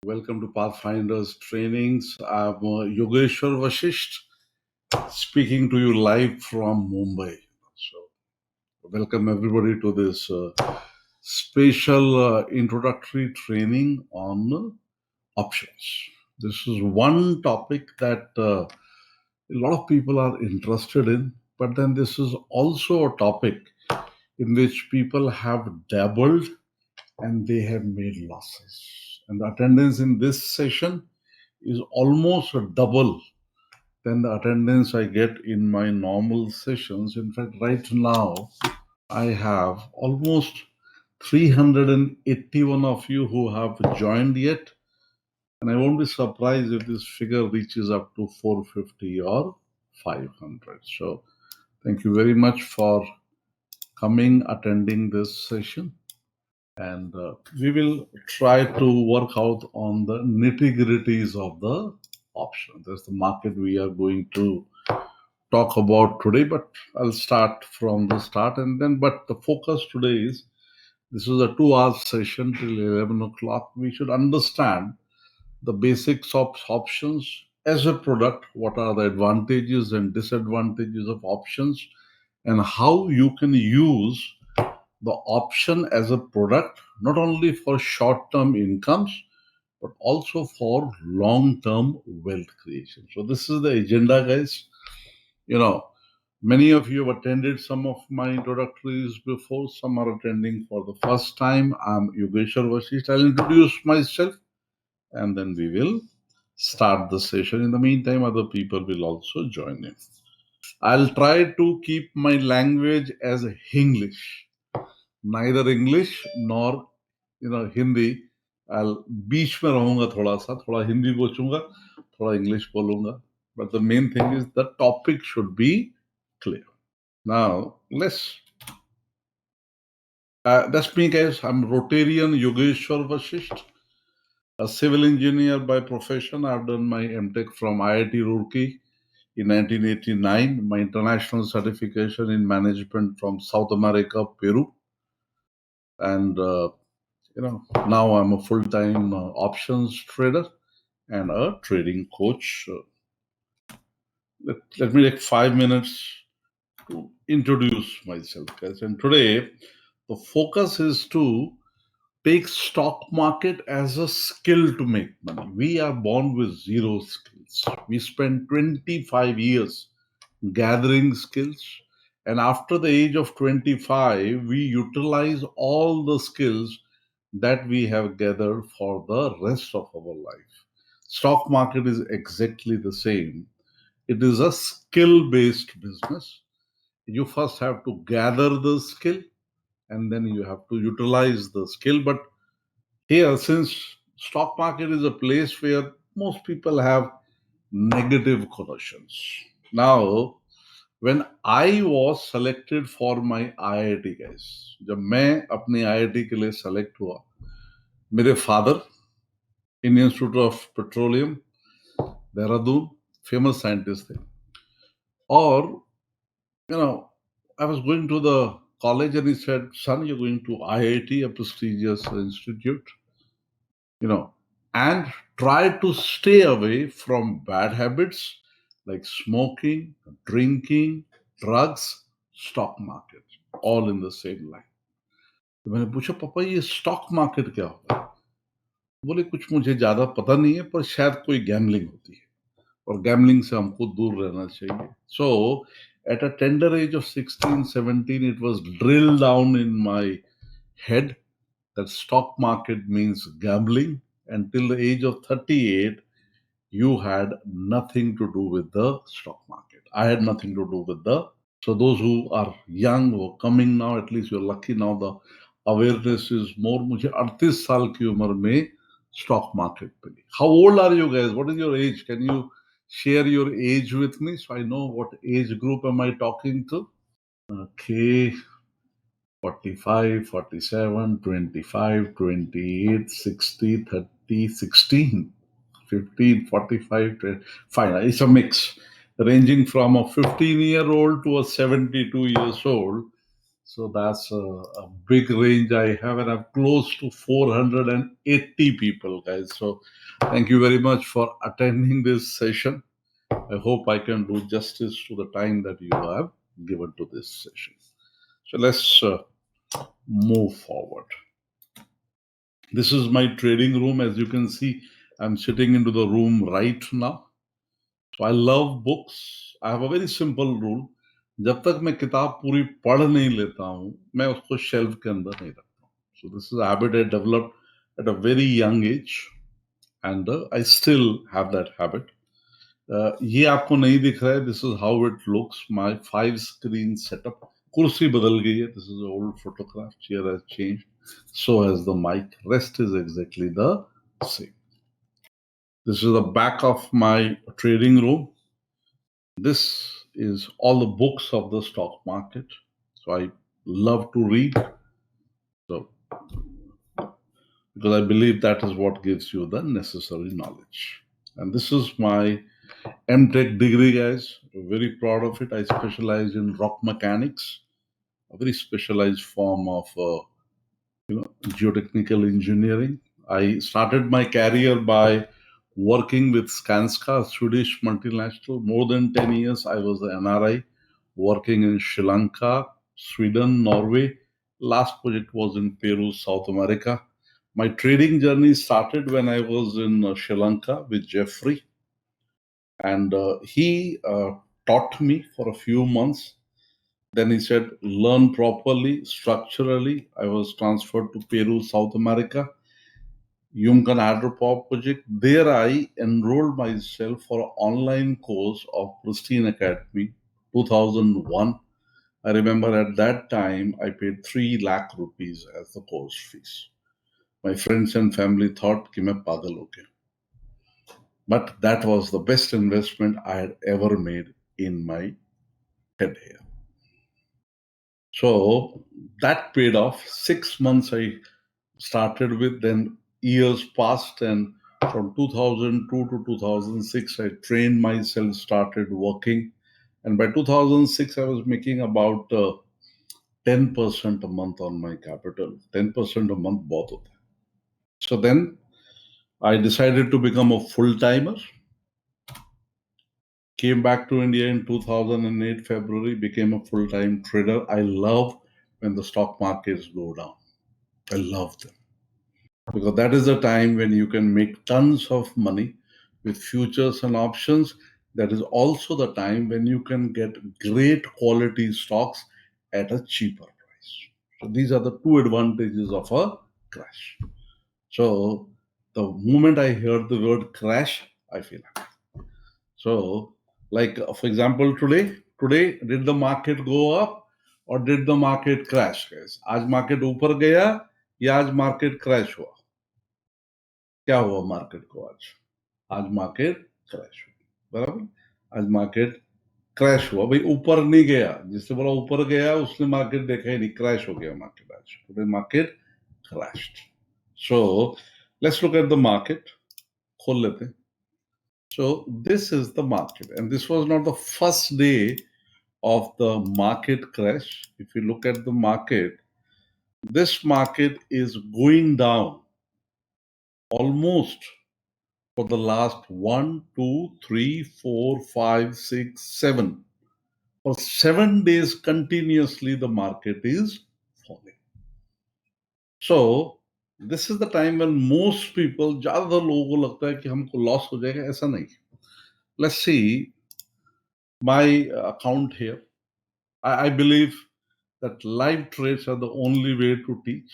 Welcome to Pathfinders Trainings. I'm Yogeshwar Vashishtha speaking to you live from Mumbai. So, welcome everybody to this special introductory training on options. This is one topic that a lot of people are interested in, but then this is also a topic in which people have dabbled and they have made losses. And the attendance in this session is almost double than the attendance I get in my normal sessions. In fact, right now, I have almost 381 of you who have joined yet. And I won't be surprised if this figure reaches up to 450 or 500. So thank you very much for coming, attending this session. And we will try to work out on the nitty-gritties of the option. That's the market we are going to talk about today, but I'll start from the start but the focus today is this is a 2 hour session till 11 o'clock. We should understand the basics of options as a product, what are the advantages and disadvantages of options, and how you can use the option as a product, not only for short-term incomes, but also for long-term wealth creation. So this is the agenda, guys. Many of you have attended some of my introductories before. Some are attending for the first time. I'm Yogeshwar Vashishtha. I'll introduce myself and then we will start the session. In the meantime, other people will also join in. I'll try to keep my language as English. Neither English nor Hindi. I'll बीच में रहूंगा थोड़ा हिंदी बोलूंगा, थोड़ा English बोलूंगा. But the main thing is the topic should be clear. Now that's me, guys. I'm Rotarian Yogeshwar Vashishtha, a civil engineer by profession. I've done my M.Tech from IIT Roorkee in 1989. My international certification in management from South America, Peru, and now I'm a full-time options trader and a trading coach. Let me take 5 minutes to introduce myself, guys. And today, the focus is to take stock market as a skill to make money. We are born with zero skills. We spend 25 years gathering skills. And after the age of 25, we utilize all the skills that we have gathered for the rest of our life. Stock market is exactly the same. It is a skill-based business. You first have to gather the skill and then you have to utilize the skill. But here, since stock market is a place where most people have negative connotations. Now, when I was selected for my IIT, guys, जब मैं अपने IIT के लिए select हुआ, मेरे father, Indian Institute of Petroleum, Dehradun, famous scientist थे. Or, I was going to the college and he said, son, you're going to IIT, a prestigious institute, and try to stay away from bad habits like smoking, drinking, drugs, stock market, all in the same line. तो मैंने पूछा पापा ये stock market क्या होता है? बोले कुछ मुझे ज्यादा पता नहीं है पर शायद कोई गैम्बलिंग होती है और गैम्बलिंग से हमको दूर रहना चाहिए. So at a tender age of 16, 17, it was drilled down in my head that stock market means gambling. Until the age of 38, you had nothing to do with the stock market. I had nothing to do with so those who are young, who are coming now, at least you're lucky now, the awareness is more. मुझे 38 साल की उम्र में stock market milli. How old are you guys? What is your age? Can you share your age with me so I know what age group am I talking to? Okay. 45, 47, 25, 28, 60, 30, 16, 15, 45, 20. Fine, it's a mix ranging from a 15-year-old to a 72 years old. So that's a big range I have, and I'm close to 480 people, guys. So thank you very much for attending this session. I hope I can do justice to the time that you have given to this session. So let's move forward. This is my trading room. As you can see, I'm sitting into the room right now. So I love books. I have a very simple rule. जब तक मैं किताब पूरी पढ़ नहीं लेता हूं, मैं उसको शेल्फ के अंदर नहीं रखता हूं. So this is a habit I developed at a very young age, and I still have that habit. ये आपको नहीं दिख रहा है. This is how it looks. My 5-screen setup. कुर्सी बदल गई है. This is an old photograph. Chair has changed. So has the mic. Rest is exactly the same. This is the back of my trading room. This is all the books of the stock market. So I love to read. So because I believe that is what gives you the necessary knowledge. And this is my M.Tech degree, guys. I'm very proud of it. I specialize in rock mechanics, a very specialized form of geotechnical engineering. I started my career by working with Skanska, a Swedish multinational. More than 10 years, I was an NRI working in Sri Lanka, Sweden, Norway. Last project was in Peru, South America. My trading journey started when I was in Sri Lanka with Jeffrey, and he taught me for a few months. Then he said, learn properly, structurally. I was transferred to Peru, South America, Yunkan Hydropower project. There I enrolled myself for an online course of Pristine Academy, 2001. I remember at that time I paid 3 lakh rupees as the course fees. My friends and family thought कि मैं पागल हो गया. But that was the best investment I had ever made in my head here. So that paid off. 6 months I started with, then years passed, and from 2002 to 2006 I trained myself, started working, and by 2006 I was making about 10% a month on my capital. 10% a month both of them. So then I decided to become a full-timer. Came back to India in 2008 February, became a full-time trader. I love when the stock markets go down. I love them, because that is the time when you can make tons of money with futures and options. That is also the time when you can get great quality stocks at a cheaper price. So these are the two advantages of a crash. So the moment I heard the word crash, I feel happy. So, like for example, today did the market go up or did the market crash, guys? आज market ऊपर गया या आज market crash हुआ? क्या हुआ market को आज? आज मार्केट क्रैश हुआ. बराबर. आज मार्केट क्रैश हुआ. भाई ऊपर नहीं गया. जिससे बोला ऊपर गया उसने मार्केट देखा ही नहीं. क्रैश हो गया मार्केट आज. Today market crashed. So let's look at the market. खोल लेते हैं. So this is the market, and this was not the first day of the market crash. If you look at the market, this market is going down almost for the last 1, 2, 3, 4, 5, 6, 7. For 7 days continuously, the market is falling. So this is the time when most people, ज़्यादा लोगों को लगता है कि हमको loss हो जाएगा. ऐसा नहीं. Let's see my account here. I believe that live trades are the only way to teach.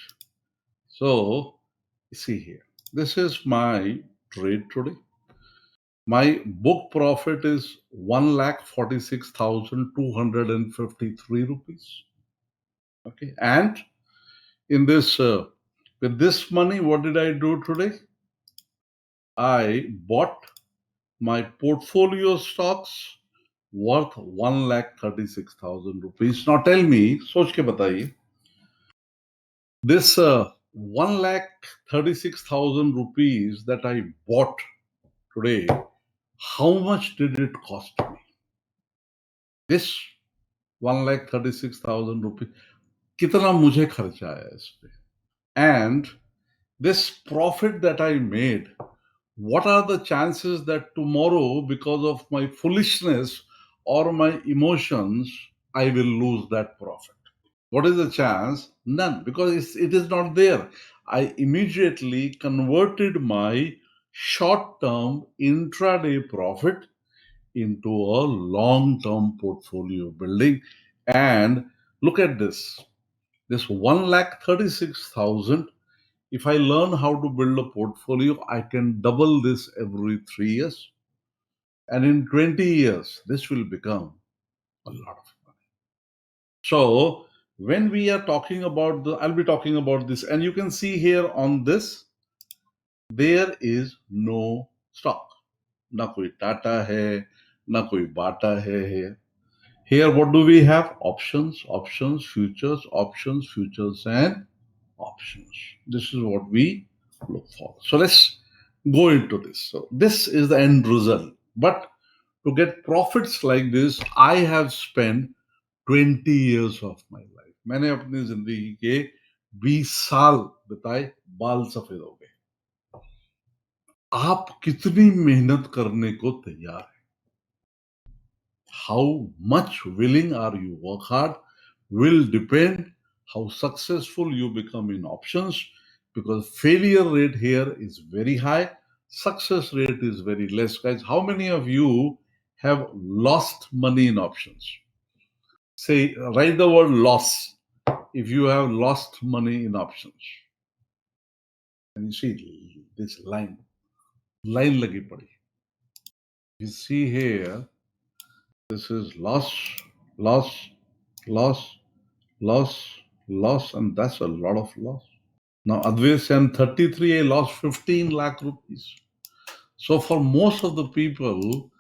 So see here. This is my trade today. My book profit is 1,46,253 rupees. Okay, and in this with this money, what did I do today? I bought my portfolio stocks worth 1,36,000 rupees. Now tell me, सोच के बताइए, this 1,36,000 rupees that I bought today, how much did it cost me? This 1,36,000 rupees. कितना मुझे खर्चा आया इस पे, and this profit that I made, what are the chances that tomorrow, because of my foolishness or my emotions, I will lose that profit? What is the chance? None, because it is not there. I immediately converted my short-term intraday profit into a long-term portfolio building. And look at this. This 1,36,000, if I learn how to build a portfolio, I can double this every 3 years. And in 20 years, this will become a lot of money. So when we are talking about I'll be talking about this, and you can see here on this, there is no stock. Na koi Tata hai, na koi Bata hai here. Here, what do we have? Options, options, futures, and options. This is what we look for. So let's go into this. So this is the end result. But to get profits like this, I have spent 20 years of my life. मैंने अपनी जिंदगी के 20 साल बिताए, बाल सफेद हो गए. आप कितनी मेहनत करने को तैयार हैं? How much willing are you work hard will depend how successful you become in options, because failure rate here is very high, success rate is very less. Guys, how many of you have lost money in options? Say, write the word loss if you have lost money in options. And you see this line lagi padi. You see here, this is loss, loss, loss, loss, and that's a lot of loss. Now, Advais, I'm 33, I lost 15 lakh rupees. So for most of the people,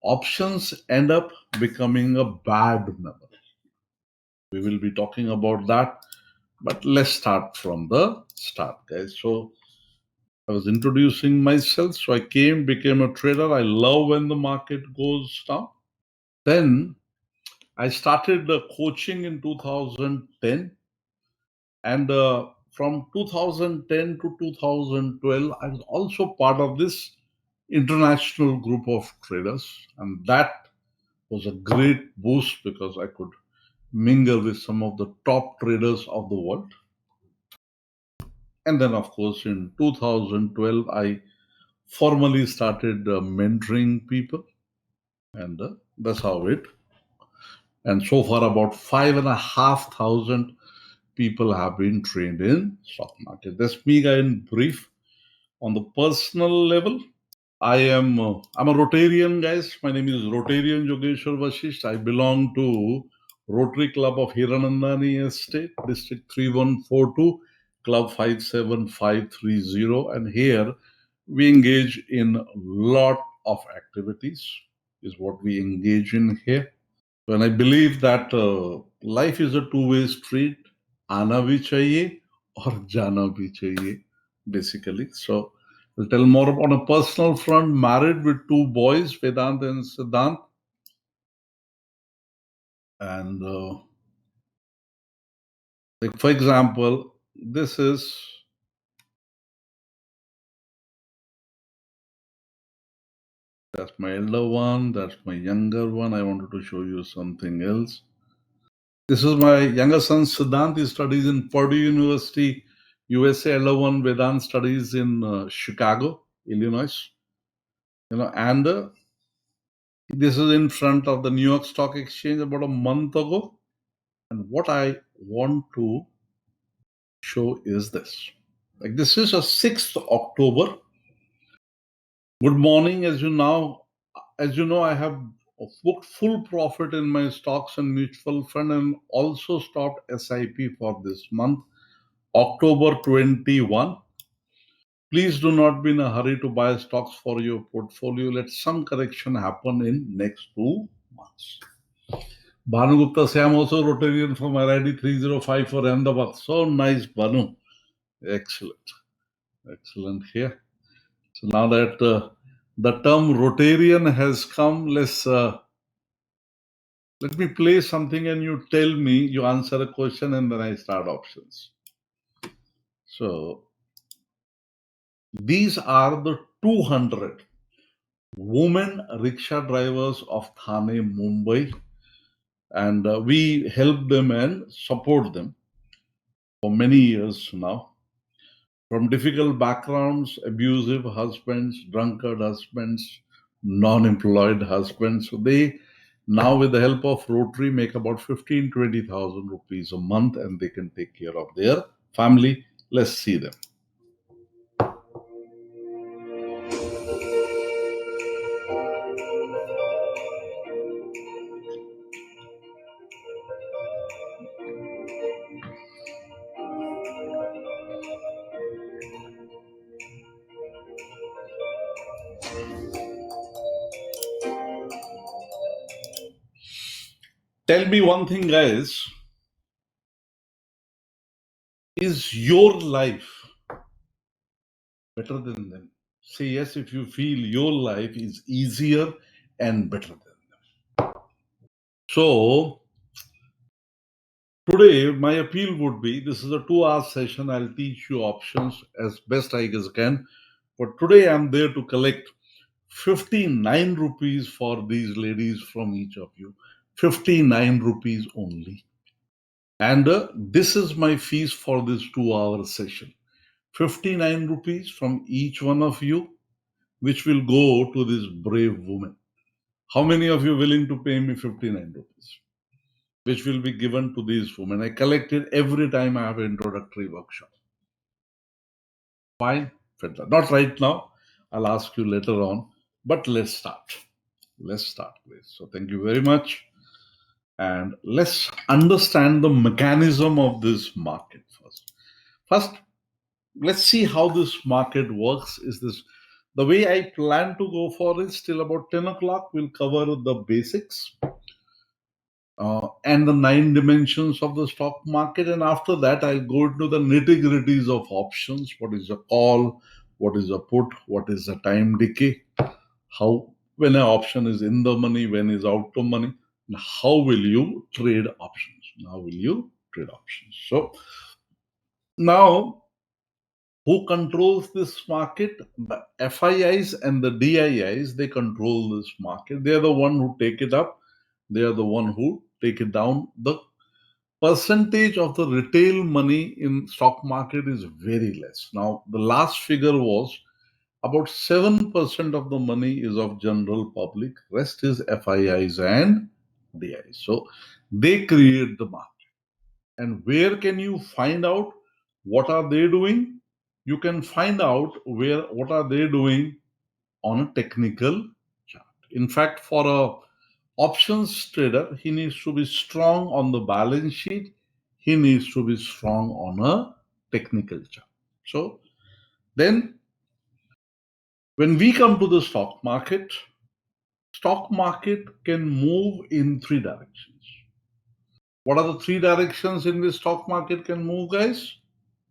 options end up becoming a bad memory. We will be talking about that, but let's start from the start, guys. So I was introducing myself. So I became a trader. I love when the market goes down. Then I started coaching in 2010. And from 2010 to 2012, I was also part of this international group of traders. And that was a great boost because I could mingle with some of the top traders of the world. And then, of course, in 2012, I formally started mentoring people. And that's how it. And so far, about 5,500 people have been trained in stock market. That's me, guy, in brief. On the personal level, I'm a Rotarian, guys. My name is Rotarian Yogeshwar Vashishtha. I belong to Rotary Club of Hiranandani Estate, District 3142, Club 57530. And here we engage in a lot of activities, is what we engage in here. And I believe that life is a two-way street. Aana bhi chahiye aur jana bhi chahiye, basically. So I'll tell more on a personal front. Married with two boys, Vedant and Siddhant. And like for example, this is that's my elder one, that's my younger one. I wanted to show you something else. This is my younger son Siddhant. He studies in Purdue University, USA. Elder one Vedant studies in Chicago, Illinois. And this is in front of the New York Stock Exchange about a month ago. And what I want to show is this. Like this is a 6th October. Good morning. As you know, I have booked full profit in my stocks and mutual fund and also stopped SIP for this month, October 21. Please do not be in a hurry to buy stocks for your portfolio. Let some correction happen in next 2 months. Bhanu Gupta say I'm also Rotarian from IIT 305 for Ahmedabad. So nice, Bhanu. Excellent. Excellent here. So now that the term Rotarian has come, let's Let me play something and you tell me, you answer a question and then I start options. So these are the 200 women rickshaw drivers of Thane, Mumbai, and we help them and support them for many years now. From difficult backgrounds, abusive husbands, drunkard husbands, non-employed husbands. So they now, with the help of Rotary, make about 15,000-20,000 rupees a month, and they can take care of their family. Let's see them. Tell me one thing, guys. Is your life better than them? Say yes if you feel your life is easier and better than them. So today, my appeal would be, this is a 2-hour session. I'll teach you options as best I can. But today I'm there to collect 59 rupees for these ladies from each of you. 59 rupees only. And this is my fees for this 2-hour session. 59 rupees from each one of you, which will go to this brave woman. How many of you willing to pay me 59 rupees? Which will be given to these women. I collect it every time I have an introductory workshop. Fine? Not right now. I'll ask you later on. But let's start. Let's start, please. So thank you very much. And let's understand the mechanism of this market first. First, let's see how this market works. Is this the way I plan to go for it? Till about 10 o'clock, we'll cover the basics. And the 9 dimensions of the stock market. And after that, I'll go into the nitty-gritties of options. What is a call? What is a put? What is a time decay? How, when an option is in the money, when is out of money? And how will you trade options? So now, who controls this market? The FIIs and the DIIs, they control this market. They are the one who take it up. They are the one who take it down. The percentage of the retail money in stock market is very less. Now, the last figure was about 7% of the money is of general public. Rest is FIIs and DIs. So they create the market. And where can you find out what are they doing? You can find out what are they doing on a technical chart. In fact, for a options trader, he needs to be strong on the balance sheet. He needs to be strong on a technical chart. So then when we come to the stock market can move in 3 directions. What are the 3 directions in which stock market can move, guys?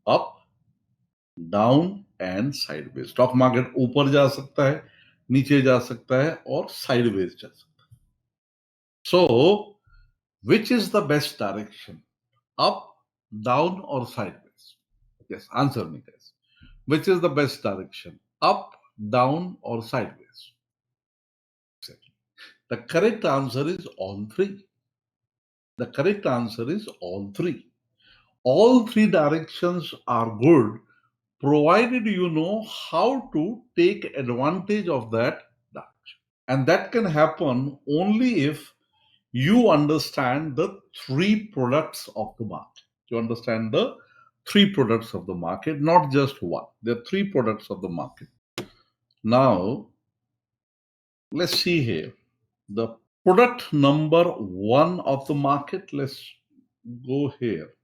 Up, down and sideways. Stock market ऊपर जा सकता है, नीचे जा सकता है और sideways जा सकता है. So, which is the best direction? Up, down or sideways? Yes, answer me, guys. Which is the best direction? Up, down or sideways? The correct answer is all 3. The correct answer is all 3. All 3 directions are good, provided you know how to take advantage of that direction. And that can happen only if you understand the 3 products of the market. You understand the 3 products of the market, not just one. There are 3 products of the market. Now, let's see here. The product number 1 of the market, let's go here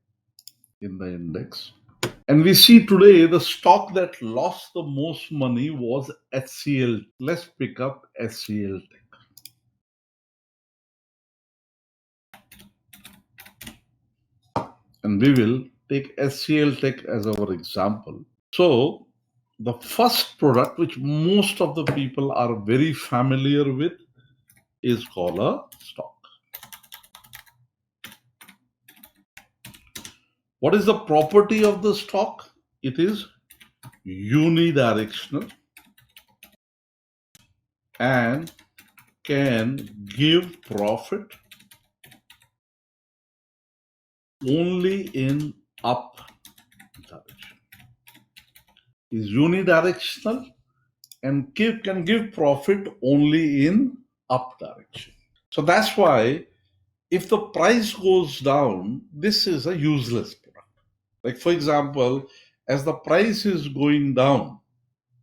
in the index. And we see today the stock that lost the most money was HCL. Let's pick up HCL Tech. And we will take HCL Tech as our example. So the first product, which most of the people are very familiar with, is called a stock. What is the property of the stock? It is unidirectional and can give profit only in up direction. Is unidirectional and can give profit only in up direction. So that's why if the price goes down, this is a useless product. Like for example, as the price is going down,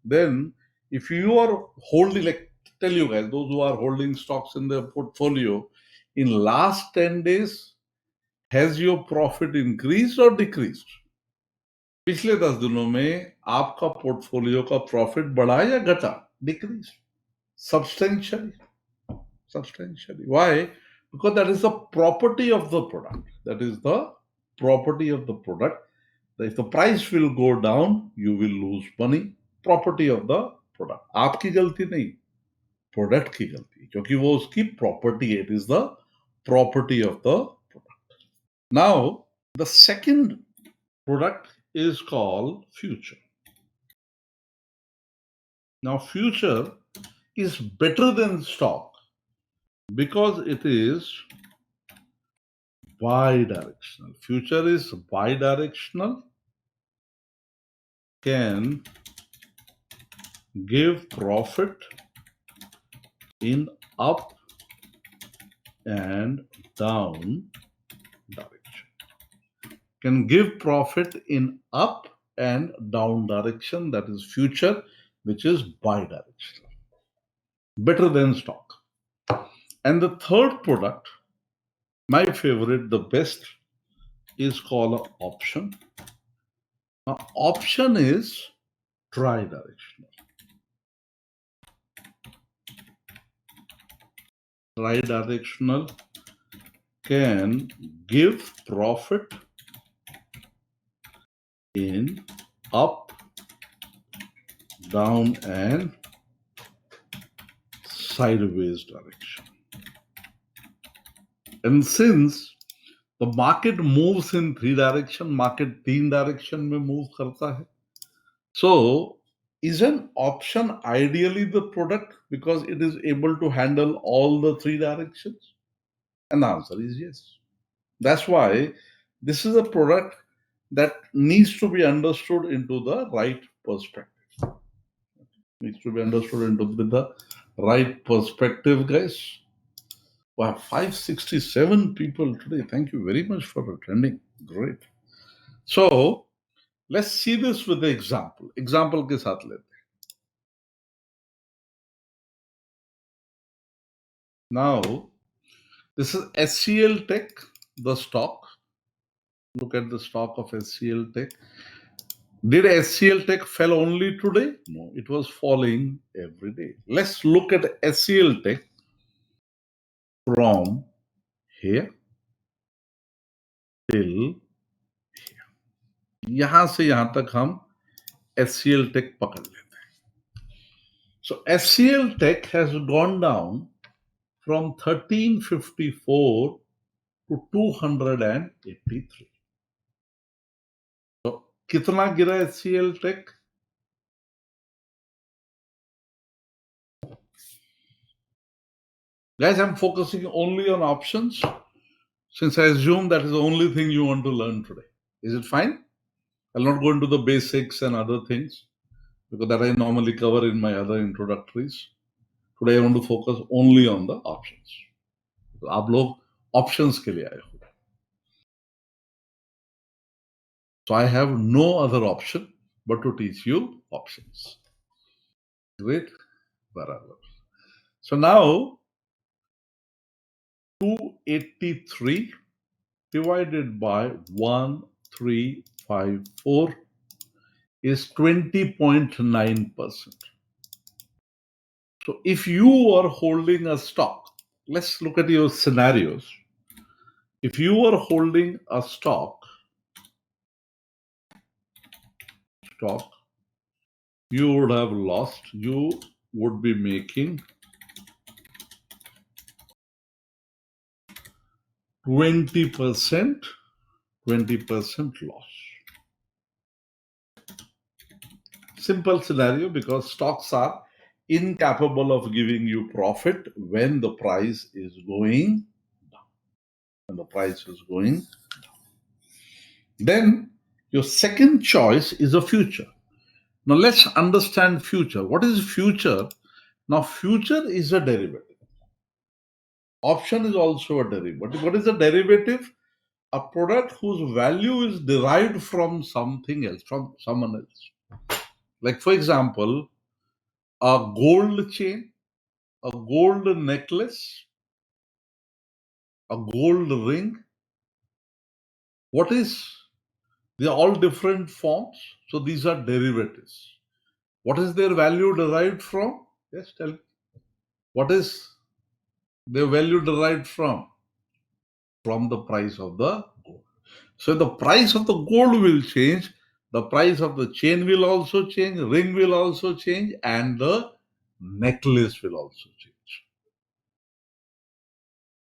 then if you are holding, like tell you guys, those who are holding stocks in their portfolio, in last 10 days, has your profit increased or decreased? पिछले 10 दिनों में आपका portfolio का profit बढ़ा या घटा? Decreased. Substantially. Why? Because that is the property of the product. That is the property of the product. If the price will go down, you will lose money. Property of the product. आपकी गलती नहीं, product की गलती, क्योंकि वो उसकी property है. It is the property of the product. Now, the second product is called future. Now, future is better than stock because it is bidirectional. Future is bidirectional, can give profit in up and down direction. Can give profit in up and down direction. That is future, which is bidirectional. Better than stock. And the third product, my favorite, the best, is called an option. Now, option is tridirectional. Tridirectional can give profit in up, down, and sideways direction. And since the market moves in 3 direction, market 3 direction में move करता है. So, is an option ideally the product because it is able to handle all the 3 directions? And the answer is yes. That's why this is a product that needs to be understood into the right perspective. Needs to be understood into the right perspective, guys. Wow, 567 people today. Thank you very much for attending. Great. So, let's see this with the example. Example के साथ लेते हैं. Now, this is SCL Tech, the stock. Look at the stock of SCL Tech. Did SCL Tech fell only today? No, it was falling every day. Let's look at SCL Tech from here till here. यहाँ से यहाँ तक हम SCL Tech पकड़ लेते हैं. So SCL Tech has gone down from 1354 to 283. So कितना गिरा SCL Tech? Guys, I'm focusing only on options since I assume that is the only thing you want to learn today. Is it fine? I'll not go into the basics and other things because that I normally cover in my other introductories. Today I want to focus only on the options. आप लोग options के लिए आए हो. So I have no other option but to teach you options. Great. Barabar. So now 283 divided by 1354 is 20.9%. So if you are holding a stock, let's look at your scenarios. If you are holding a stock, you would have lost, you would be making 20% 20% loss. Simple scenario, because stocks are incapable of giving you profit when the price is going down. When the price is going down. Then your second choice is a future. Now let's understand future. What is future? Now future is a derivative. Option is also a derivative. What is a derivative? A product whose value is derived from something else, from someone else. Like for example, a gold chain, a gold necklace, a gold ring. What is? They are all different forms. So these are derivatives. What is their value derived from? Yes, tell me. What is their value derived from? From the price of the gold. So the price of the gold will change. The price of the chain will also change. Ring will also change. And the necklace will also change.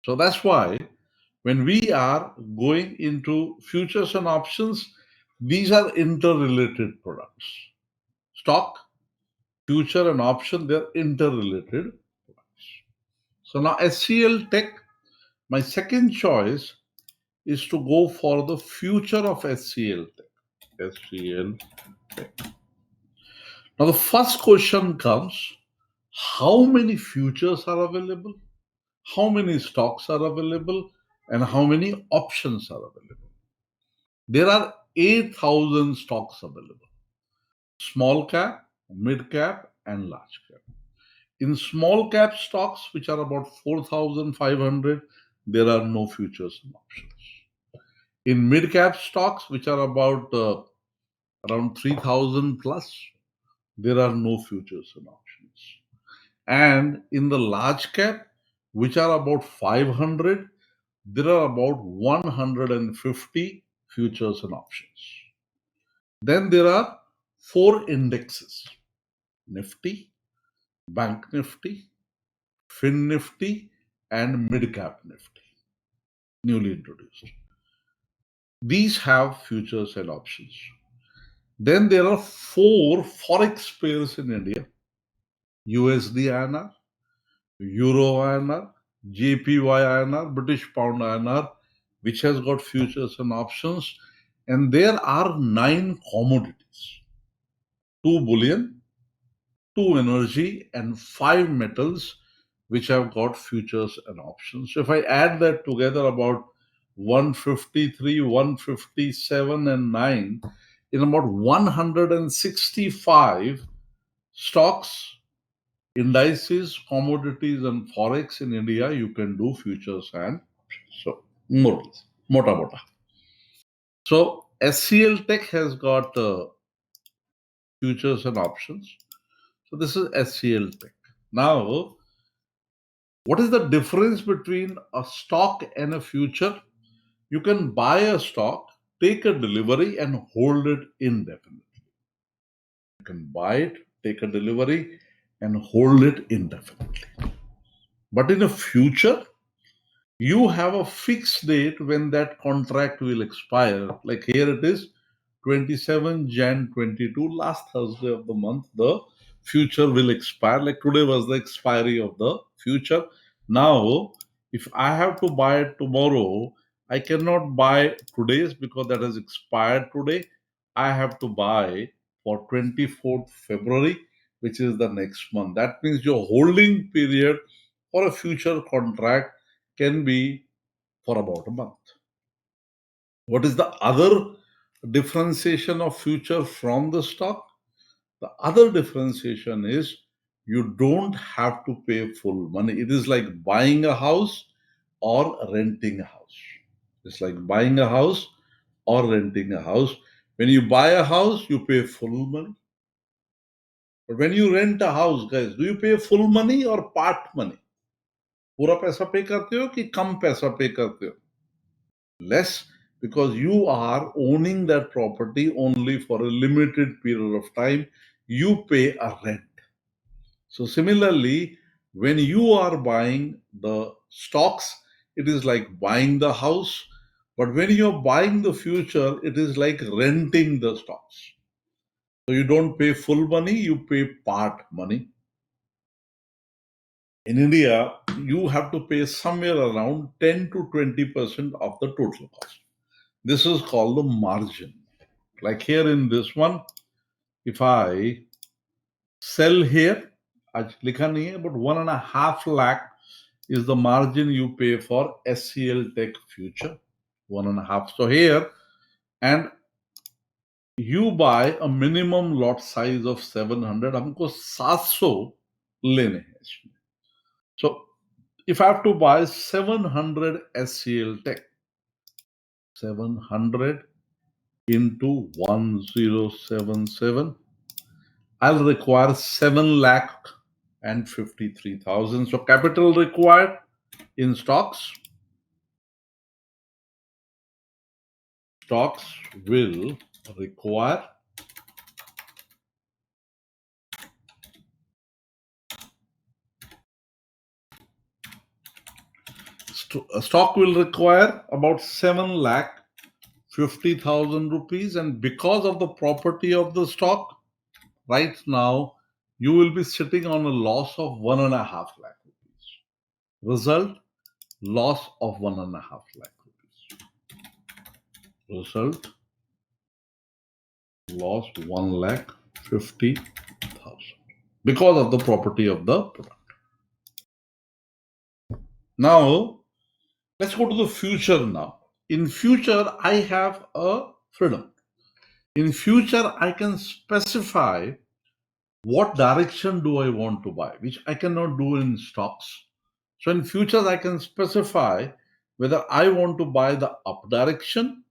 So that's why when we are going into futures and options, these are interrelated products. Stock, future, and option, they're interrelated products. So now SCL Tech, my second choice is to go for the future of SCL Tech. SCL Tech. Now the first question comes, how many futures are available? How many stocks are available? And how many options are available? There are 8,000 stocks available. Small cap, mid cap, and large cap. In small cap stocks, which are about 4,500, there are no futures and options. In mid cap stocks, which are about around 3,000 plus, there are no futures and options. And in the large cap, which are about 500, there are about 150 futures and options. Then there are 4 indexes: Nifty, Bank Nifty, Fin Nifty, and Mid Cap Nifty, newly introduced. These have futures and options. Then there are 4 forex pairs in India: USD INR, Euro INR, JPY INR, British Pound INR, which has got futures and options. And there are 9 commodities: 2 bullion, 2 energy, and 5 metals, which have got futures and options. So if I add that together, about 153, 157, and 9, in about 165 stocks, indices, commodities, and forex in India, you can do futures and options. So, more or less, mota mota. So, SCL Tech has got futures and options. So, this is SCL Tech. Now, what is the difference between a stock and a future? You can buy a stock, take a delivery, and hold it indefinitely. You can buy it, take a delivery, and hold it indefinitely. But in a future, you have a fixed date when that contract will expire. Like here it is, 27 Jan 22, last Thursday of the month, the future will expire. Like today was the expiry of the future. Now, if I have to buy it tomorrow, I cannot buy today's because that has expired today. I have to buy for 24th February, which is the next month. That means your holding period for a future contract can be for about a month. What is the other differentiation of future from the stock? The other differentiation is you don't have to pay full money. It is like buying a house or renting a house. It's like buying a house or renting a house. When you buy a house, you pay full money. But when you rent a house, guys, do you pay full money or part money? पूरा पैसा पे करते हो कि कम पैसा पे करते हो? Less, because you are owning that property only for a limited period of time. You pay a rent. So similarly, when you are buying the stocks, it is like buying the house. But when you're buying the future, it is like renting the stocks. So you don't pay full money, you pay part money. In India, you have to pay somewhere around 10 to 20% of the total cost. This is called the margin. Like here in this one, if I sell here, आज लिखा नहीं है, but 1.5 lakh is the margin you pay for SCL Tech Future. 1.5. So here, and you buy a minimum lot size of 700. हमको 700 लेने हैं इसमें. So if I have to buy 700 SCL Tech, 700 into 1077, I'll require 7,53,000. So capital required in stocks will require stock will require about 7,50,000 rupees, and because of the property of the stock, right now you will be sitting on a loss of 1.5 lakh rupees. Result, loss of 1.5 lakh rupees. Result, loss 1,50,000 because of the property of the product. Now let's go to the future now. In future, I have a freedom. In future, I can specify what direction do I want to buy, which I cannot do in stocks. So in future, I can specify whether I want to buy the up direction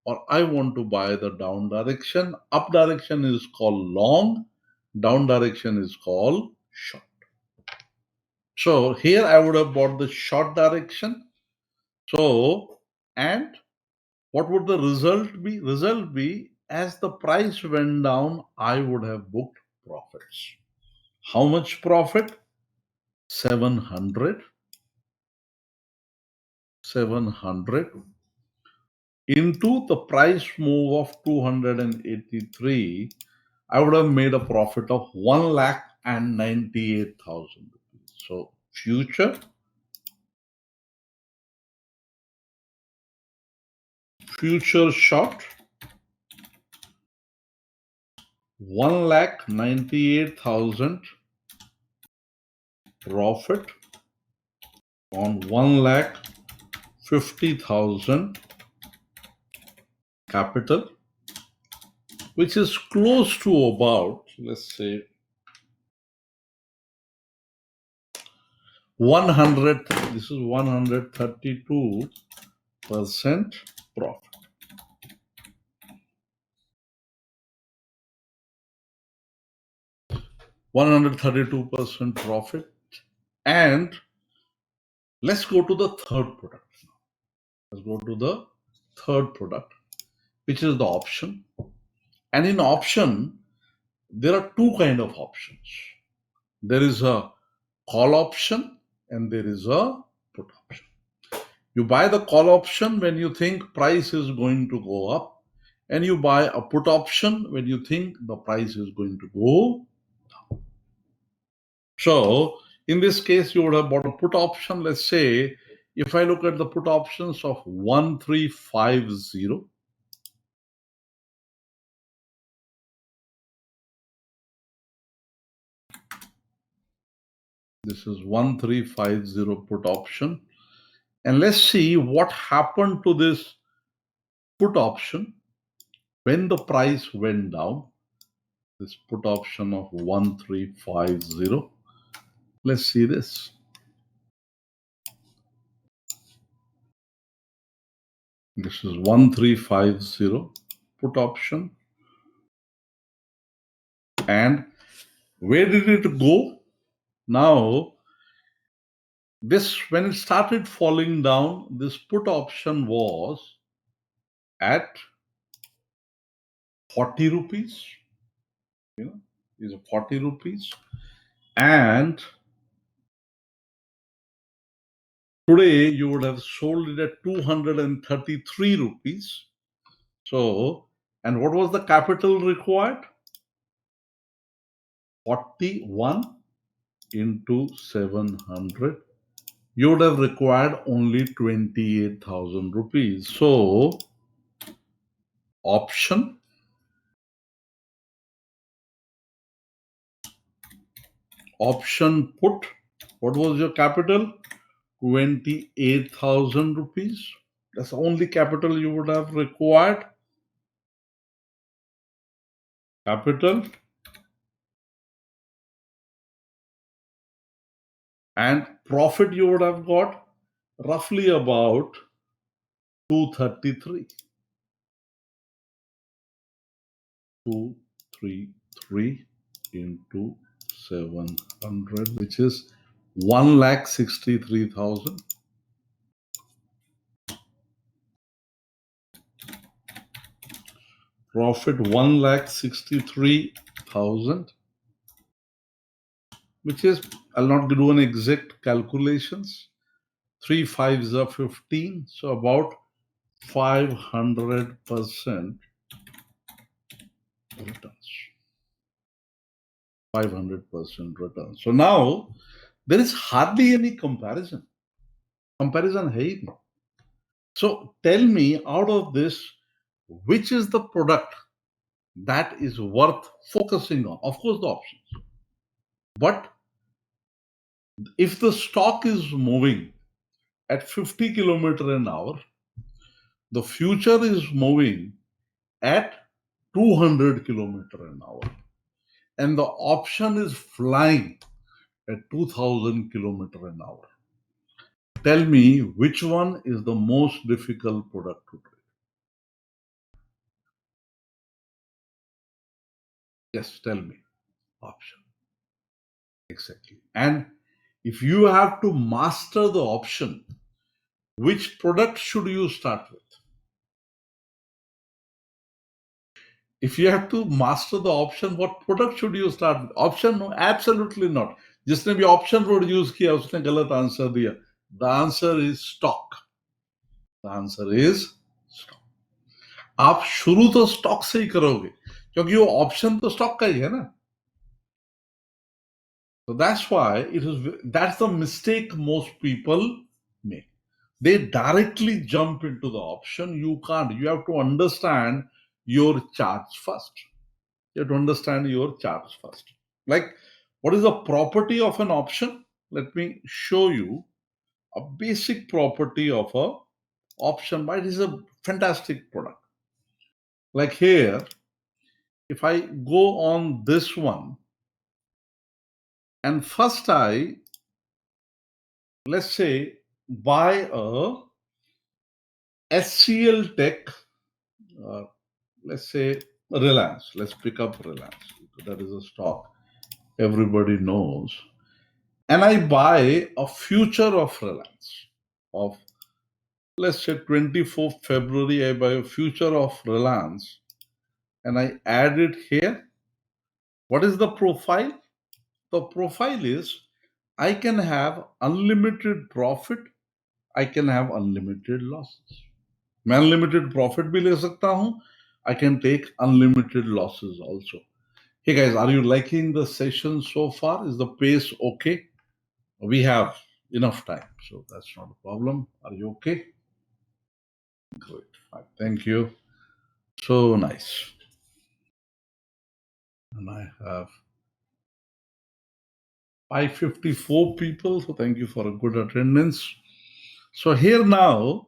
or I want to buy the down direction. Up direction is called long, down direction is called short. So here I would have bought the short direction. So, and what would the result be? Result be, as the price went down, I would have booked profits. How much profit? 700 into the price move of 283, I would have made a profit of 1,98,000 rupees. So future short, 1,98,000 profit on 1,50,000 capital, which is close to about, let's say, 100. This is 132% profit. 132% profit. And let's go to the third product. Let's go to the third product, which is the option. And in option, there are two kinds of options. There is a call option and there is a put option. You buy the call option when you think price is going to go up, and you buy a put option when you think the price is going to go down. So in this case, you would have bought a put option. Let's say if I look at the put options of 1350, this is 1350 put option. And let's see what happened to this put option when the price went down. This put option of 1350. Let's see this. This is 1350 put option. And where did it go? Now, this, when it started falling down, this put option was at 40 rupees. Is 40 rupees. And Today, you would have sold it at 233 rupees. So, and what was the capital required? 41 into 700. You would have required only 28,000 rupees. So, option put, what was your capital? 28,000 rupees. That's the only capital you would have required. Capital. And profit you would have got roughly about 233. 233 into 700, which is 1,63,000. Profit 1,63,000, which is, I'll not do an exact calculations. 3 5s are 15, so about 500% returns. 500% return. So now there is hardly any comparison. Comparison hai nahi. So tell me, out of this, which is the product that is worth focusing on? Of course, the options. But if the stock is moving at 50 kilometer an hour, the future is moving at 200 kilometer an hour, and the option is flying at 2000 kilometer an hour. Tell me which one is the most difficult product to trade. Yes, tell me. Option. Exactly. And if you have to master the option, which product should you start with? If you have to master the option, what product should you start with? Option? No, absolutely not. जिसने भी option word use किया उसने गलत answer दिया. The answer is stock. The answer is stock. आप शुरू तो stock से ही करोगे क्योंकि वो option तो stock का ही है ना. So that's why that's the mistake most people make. They directly jump into the option. You can't. You have to understand your charts first. You have to understand your charts first. Like, what is the property of an option? Let me show you a basic property of a option. Why it is a fantastic product. Like here, if I go on this one, and first let's say, buy a SCL Tech, let's say Reliance. Let's pick up Reliance. That is a stock everybody knows. And I buy a future of Reliance of, let's say, 24th February. I buy a future of Reliance and I add it here. What is the profile? The profile is I can have unlimited profit. I can have unlimited losses. मैं unlimited profit भी ले सकता हूं. I can take unlimited losses also. Hey guys, are you liking the session so far? Is the pace okay? We have enough time, so that's not a problem. Are you okay? Great. Fine. Thank you. So nice. And I have 554 people, so thank you for a good attendance. So here now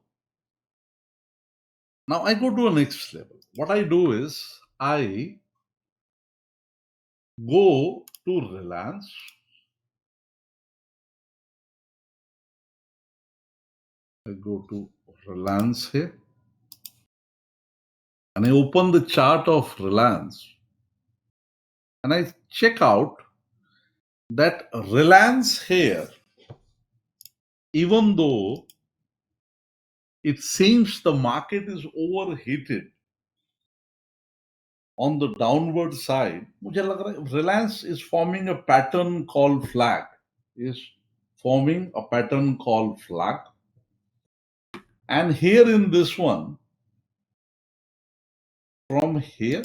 I go to a next level. What I do is I go to Reliance. I go to Reliance here. And I open the chart of Reliance. And I check out that Reliance here, even though it seems the market is overheated on the downward side, मुझे लग रहा है Reliance is forming a pattern called flag. And here in this one, from here,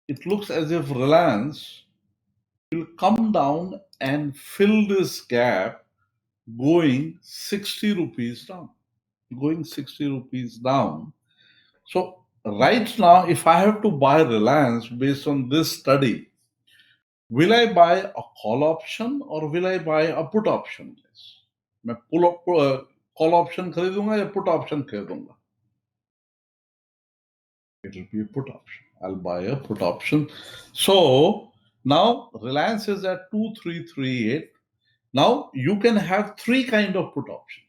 it looks as if Reliance will come down and fill this gap going 60 rupees down. Going 60 rupees down. So right now, if I have to buy Reliance based on this study, will I buy a call option or will I buy a put option? मैं call option खरीदूंगा या put option खरीदूंगा? It will be a put option. I'll buy a put option. So now Reliance is at 2338. Now you can have three kind of put options.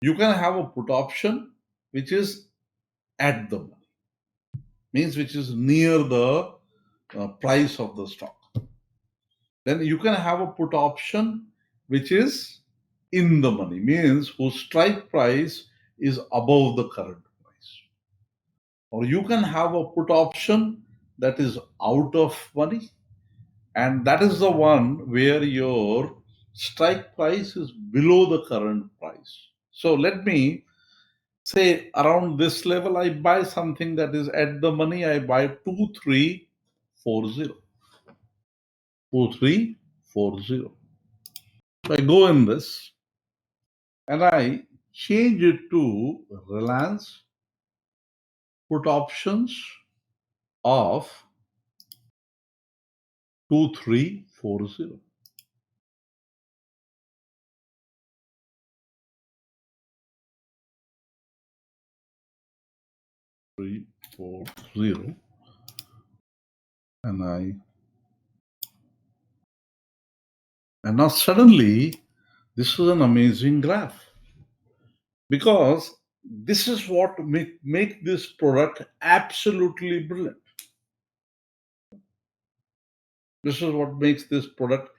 You can have a put option which is at the money, means which is near the price of the stock. Then you can have a put option which is in the money, means whose strike price is above the current price. Or you can have a put option that is out of money, and that is the one where your strike price is below the current price. So let me say around this level, I buy something that is at the money, I buy 2340. 2340. So I go in this and I change it to Reliance put options of 2340. And now suddenly this is an amazing graph, because this is what make this product absolutely brilliant. This is what makes this product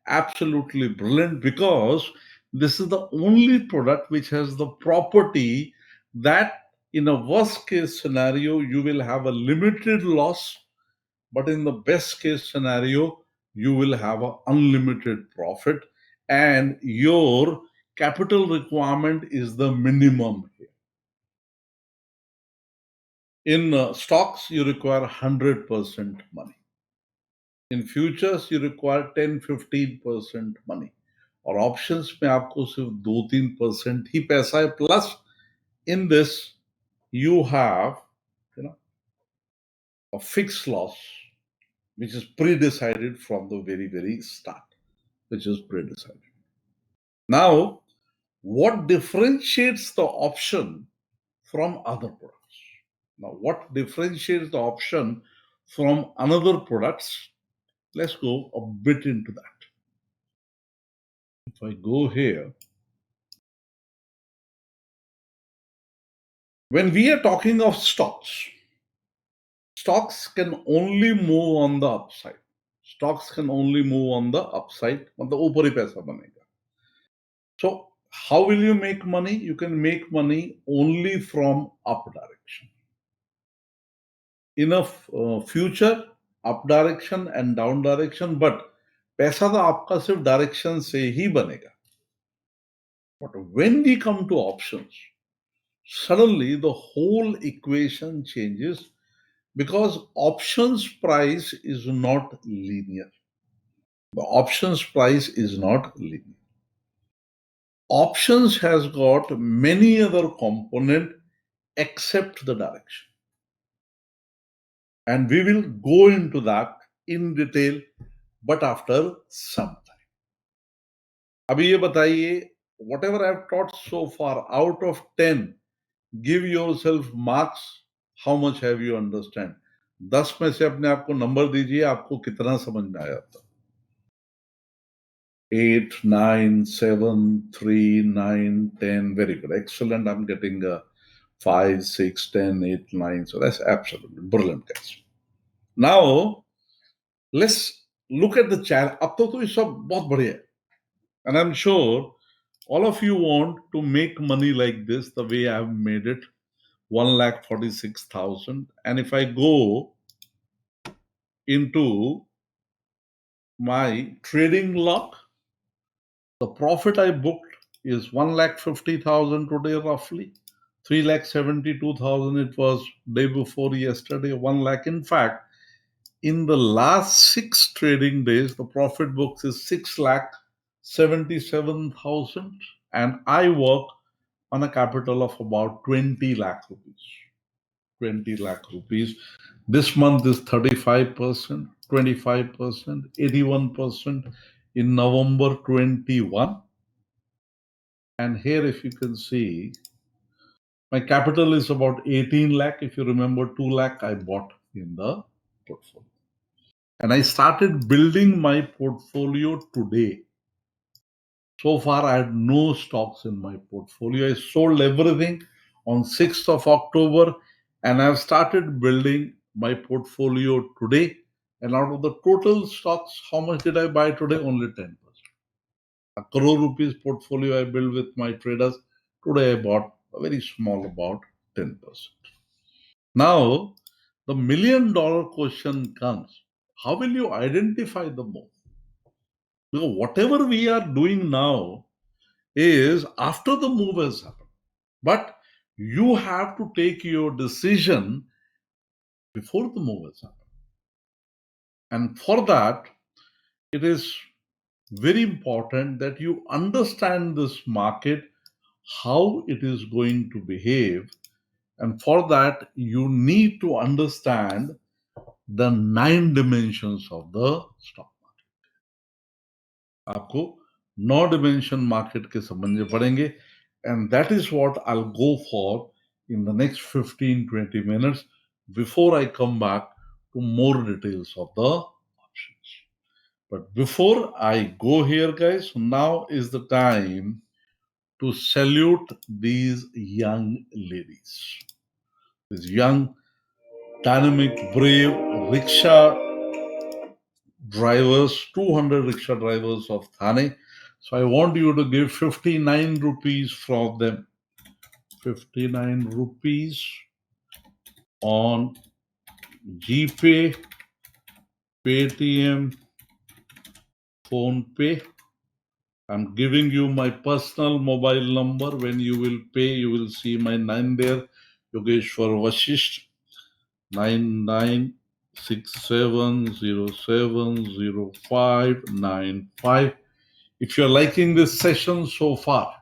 absolutely brilliant, because this is the only product which has the property that in a worst case scenario, you will have a limited loss, but in the best case scenario, you will have an unlimited profit, and your capital requirement is the minimum here. In stocks, you require 100% money. In futures, you require 10-15% money. और options में आपको सिर्फ 2-3% ही पैसा है. Plus in this you have a fixed loss which is pre-decided from the very start, which is pre-decided. Now, what differentiates the option from other products? Now, what differentiates the option from another products? Let's go a bit into that. If I go here, when we are talking of stocks, stocks can only move on the upside. Stocks can only move on the upside. मतलब ऊपर ही पैसा बनेगा. So how will you make money? You can make money only from up direction. In a future, up direction and down direction, but पैसा तो आपका सिर्फ direction से ही बनेगा. But when we come to options, suddenly the whole equation changes, because options price is not linear. The options price is not linear. Options has got many other component except the direction. And we will go into that in detail, but after some time. अभी ये बताइए, whatever I have taught so far, out of 10, give yourself marks. How much have you understand? 10 में से अपने आप को number दीजिए, आपको कितना समझ में आया था? 8, 9, 7, 3, 9, 10. Very good. Excellent. I'm getting 5, 6, 10, 8, 9. So that's absolutely brilliant, guys. Now, let's look at the chat. अब तो ये सब बहुत बढ़िया है. And I'm sure all of you want to make money like this, the way I've made it, 1,46,000. And if I go into my trading log, The profit I booked is 1,50,000 today roughly. 3,72,000 it was day before yesterday, 1 lakh. In fact, in the last 6 trading days, the profit books is 6,77,000, and I work on a capital of about 20 lakh rupees. 20 lakh rupees. This month is 35%, 25%, 81% in November 21. And here, if you can see, my capital is about 18 lakh. If you remember, 2 lakh I bought in the portfolio. And I started building my portfolio today. So far, I had no stocks in my portfolio. I sold everything on 6th of October, and I've started building my portfolio today. And out of the total stocks, how much did I buy today? Only 10%. A crore rupees portfolio I built with my traders. Today I bought a very small, about 10%. Now, the $1,000,000 question comes: how will you identify the move? Because whatever we are doing now is after the move has happened. But you have to take your decision before the move has happened. And for that, it is very important that you understand this market, how it is going to behave. And for that, you need to understand the 9 dimensions of the stock market. आपको 9 dimension market के समझने पड़ेंगे. And that is what I'll go for in the next 15-20 minutes before I come back to more details of the options. But before I go here, guys, now is the time to salute these young ladies, these young, dynamic, brave rickshaw drivers, 200 rickshaw drivers of Thane. So I want you to give 59 rupees from them. 59 rupees on GPay, Paytm, PhonePe. I'm giving you my personal mobile number. When you will pay, you will see my 9 there. Yogeshwar Vashishtha, 9967070595. If you're liking this session so far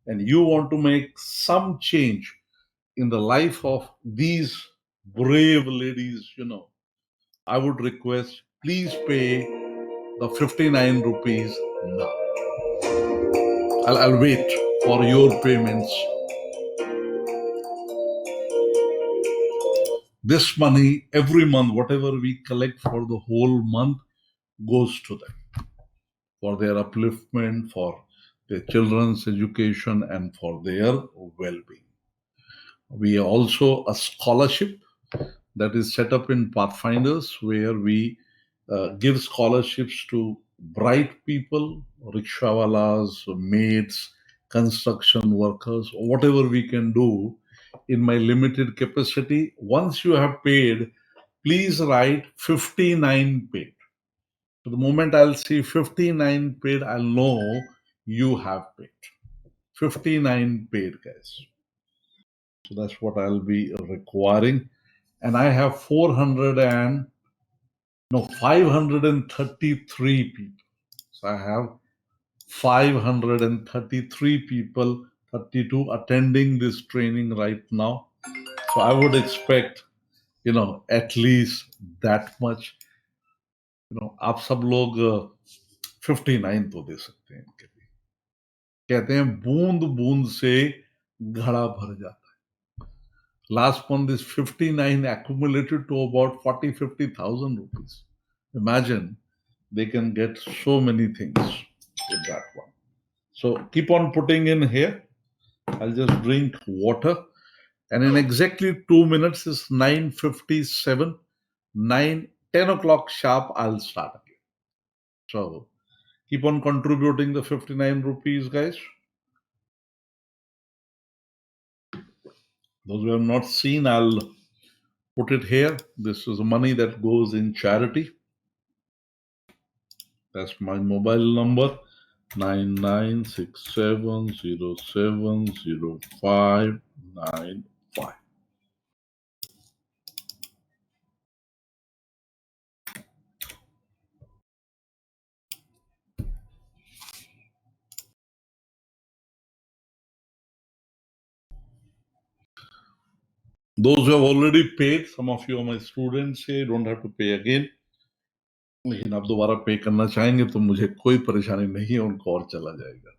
and you want to make some change in the life of these brave ladies, I would request, please pay the 59 rupees now. I'll wait for your payments. This money, every month, whatever we collect for the whole month, goes to them for their upliftment, for their children's education, and for their well-being. We are also a scholarship that is set up in Pathfinders, where we give scholarships to bright people, rickshawalas, maids, construction workers, whatever we can do in my limited capacity. Once you have paid, please write 59 paid. So the moment I'll see 59 paid, I'll know you have paid. 59 paid, guys. So that's what I'll be requiring. And I have 533 people. So I have 533 people, 32 attending this training right now. So I would expect, at least that much. आप सब लोग 59 तो दे सकते हैं इनके लिए. कहते हैं बूंद बूंद से घड़ा भर जाता है. Last month, this 59 accumulated to about 40,000-50,000 rupees. Imagine they can get so many things with that one. So keep on putting in here. I'll just drink water. And in exactly 2 minutes, it's 9:57. 10 o'clock sharp, I'll start again. So keep on contributing the 59 rupees, guys. Those who have not seen, I'll put it here. This is money that goes in charity. That's my mobile number. 9967070595. Those who have already paid, some of you are my students here, you don't have to pay again. लेकिन आप दोबारा पे करना चाहेंगे तो मुझे कोई परेशानी नहीं है, उनको और चला जाएगा.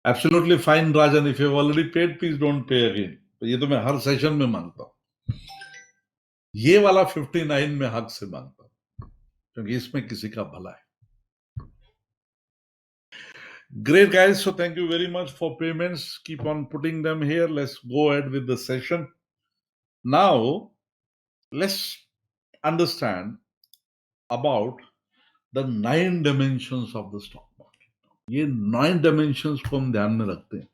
Absolutely fine, Rajan. If you have already paid, please don't pay again. तो ये तो मैं हर सेशन में मांगता हूँ. ये वाला 59 में हक से मांगता हूँ, क्योंकि इसमें किसी का भला है. Great, guys. So thank you very much for payments. Keep on putting them here. Let's go ahead with the session. Now, let's understand about the 9 dimensions of the stock market. ये 9 dimensions को हम ध्यान में रखते हैं.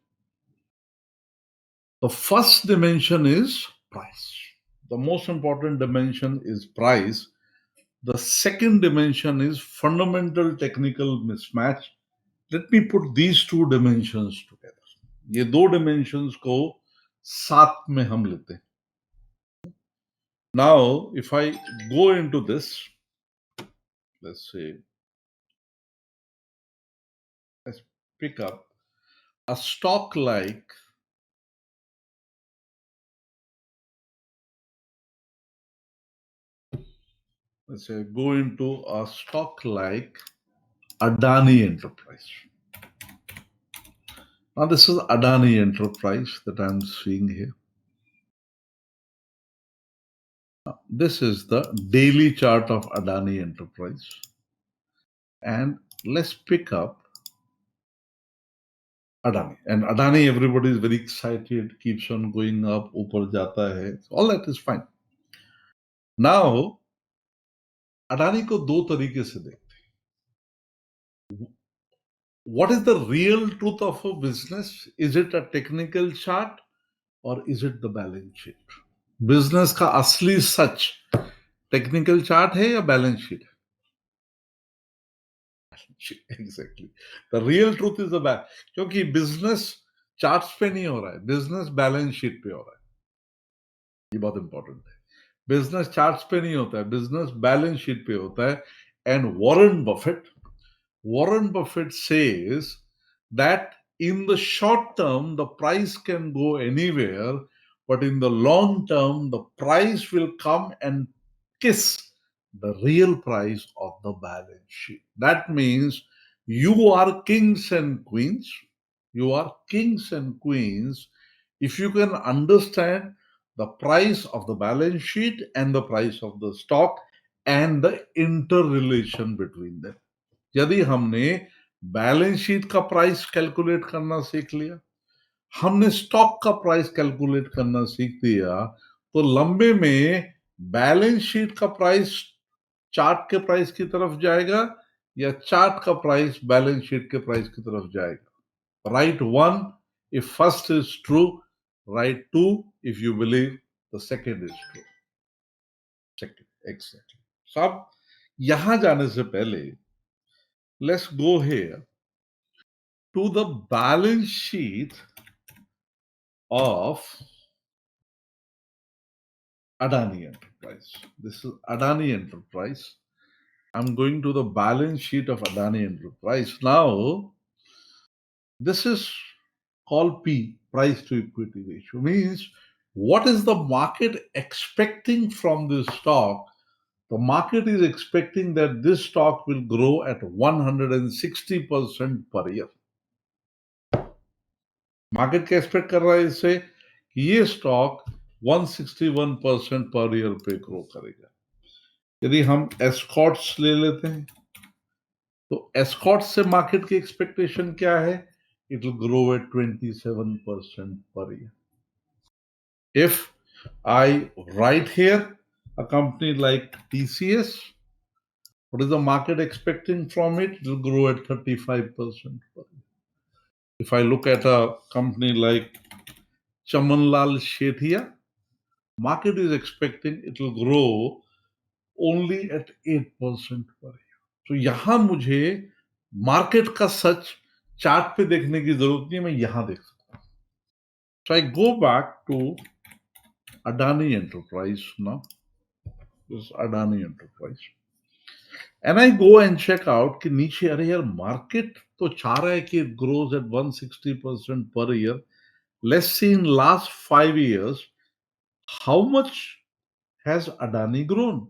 The first dimension is price. The most important dimension is price. The second dimension is fundamental technical mismatch. Let me put these two dimensions together. ये दो dimensions को साथ में हम लेते हैं. Now, if I go into this, let's say, let's pick up a stock like, let's say, go into a stock like Adani Enterprise. Now, this is Adani Enterprise that I'm seeing here. This is the daily chart of Adani Enterprise. And let's pick up Adani. And Adani, everybody is very excited, keeps on going up, upar jata hai. All that is fine. Now, Adani को दो तरीके से देखते हैं. What is the real truth of a business? Is it a technical chart or is it the balance sheet? Business का असली सच technical chart है या बैलेंस शीट है? Exactly. The real truth is the back, क्योंकि business charts पे नहीं हो रहा है, बिजनेस बैलेंस शीट पे हो रहा है. ये बहुत इंपॉर्टेंट है. बिजनेस चार्ट्स पे नहीं होता है, बिजनेस बैलेंस शीट पे होता है. And Warren Buffett says that in the short term, the price can go anywhere, but in the long term, the price will come and kiss the real price of the balance sheet. That means you are kings and queens. You are kings and queens if you can understand the price of the balance sheet and the price of the stock and the interrelation between them. यदि हमने balance sheet का price calculate करना सीख लिया, हमने stock का price calculate करना सीख लिया, तो लंबे में बैलेंस शीट का प्राइस चार्ट के प्राइस की तरफ जाएगा या चार्ट का प्राइस बैलेंस शीट के प्राइस की तरफ जाएगा. Right one if first is true, right two if you believe the second is true. Exactly. सब यहां जाने से पहले let's go here to the balance sheet of Adani Enterprise. This is Adani Enterprise. I'm going to the balance sheet of Adani Enterprise. Now, this is called P, price to equity ratio. Means what is the market expecting from this stock? The market is expecting that this stock will grow at 160% per year. Market क्या expect कर रहा है इससे कि ये stock 161% per year पे grow करेगा. यदि हम एस्कॉर्ट्स ले लेते हैं तो एस्कॉर्ट्स से मार्केट की एक्सपेक्टेशन क्या है? It will grow at 27% per year. If I right here a company like TCS, what is the market expecting from it? It will grow at 35% per year. If I look at a company like Chamanlal Shethia, market is expecting it will grow only at 8% per year. तो यहां मुझे market का सच chart पे देखने की जरूरत नहीं, मैं यहां देख सकता हूं. So I go back to Adani enterprise now. This Adani enterprise and I go and check out कि नीचे, अरे यार मार्केट तो चाह रहा है कि it grows at 160% per year. Let's see in last 5 years how much has Adani grown.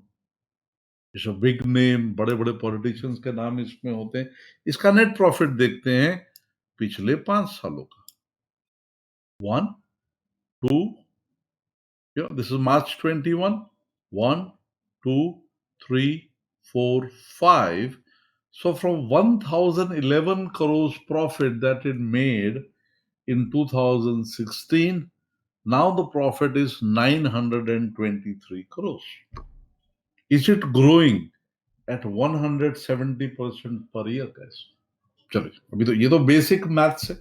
It's a big name, बड़े बड़े पॉलिटिशियंस के नाम इसमें होते हैं. इसका नेट प्रॉफिट देखते हैं पिछले 5 सालों का. 1, 2, this is March 21. 1, 2, 3, 4, 5. So from 1011 crores profit that it made in 2016, now the profit is 923 crores. Is it growing at 170% per year, guys? चलिए, अभी तो ये तो बेसिक मैथ्स है,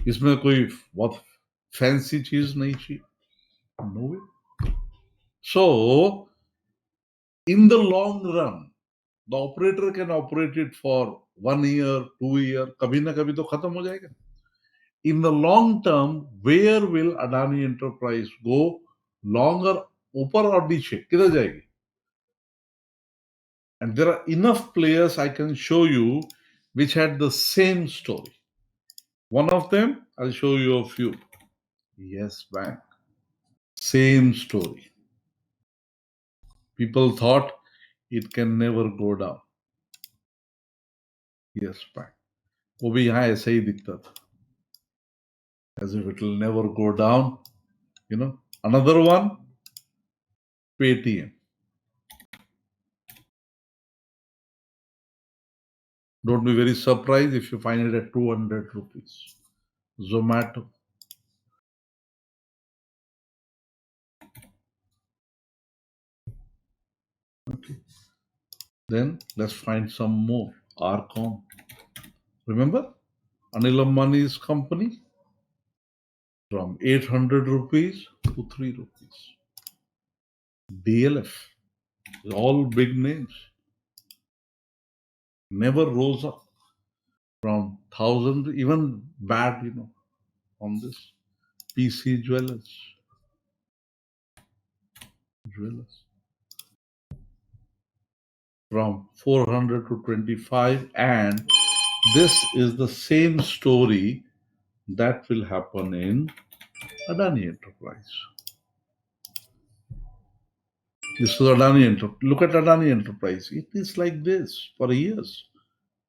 इसमें कोई बहुत फैंसी चीज नहीं चाहिए. No way. So in the long run, the operator can operate it for 1 year, 2 year, kabhi na kabhi to khatam ho jayega. In the long term, where will Adani Enterprise go? Longer, upar or niche, kidhar jayegi? And there are enough players I can show you which had the same story. One of them, I'll show you a few. Yes Bank, same story. People thought it can never go down. Yes Bank, वो भी यहाँ ऐसे ही दिखता था, as if it will never go down. Another one, Paytm. Don't be very surprised if you find it at 200 rupees. Zomato. Okay. Then let's find some more. Arcom. Remember Anil Ambani's company? From 800 rupees to 3 rupees. DLF. All big names. Never rose up from 1,000, even bad, on this. PC Jewelers. From 400 to 25, and this is the same story that will happen in Adani Enterprise. This is Adani Enterprise. Look at Adani Enterprise. It is like this for years.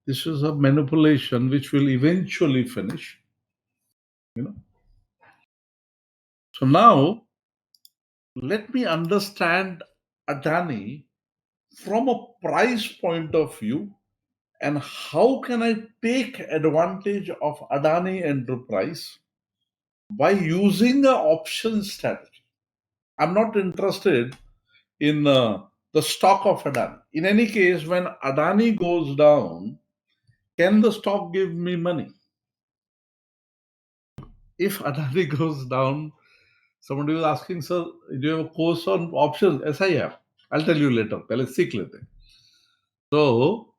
This is a manipulation which will eventually finish. So now, let me understand Adani from a price point of view, and how can I take advantage of Adani Enterprise by using an option strategy. I'm not interested in the stock of Adani. In any case, when Adani goes down, can the stock give me money? If Adani goes down, somebody was asking, sir, do you have a course on options? Yes, I have. I'll tell you later. Let's see. So,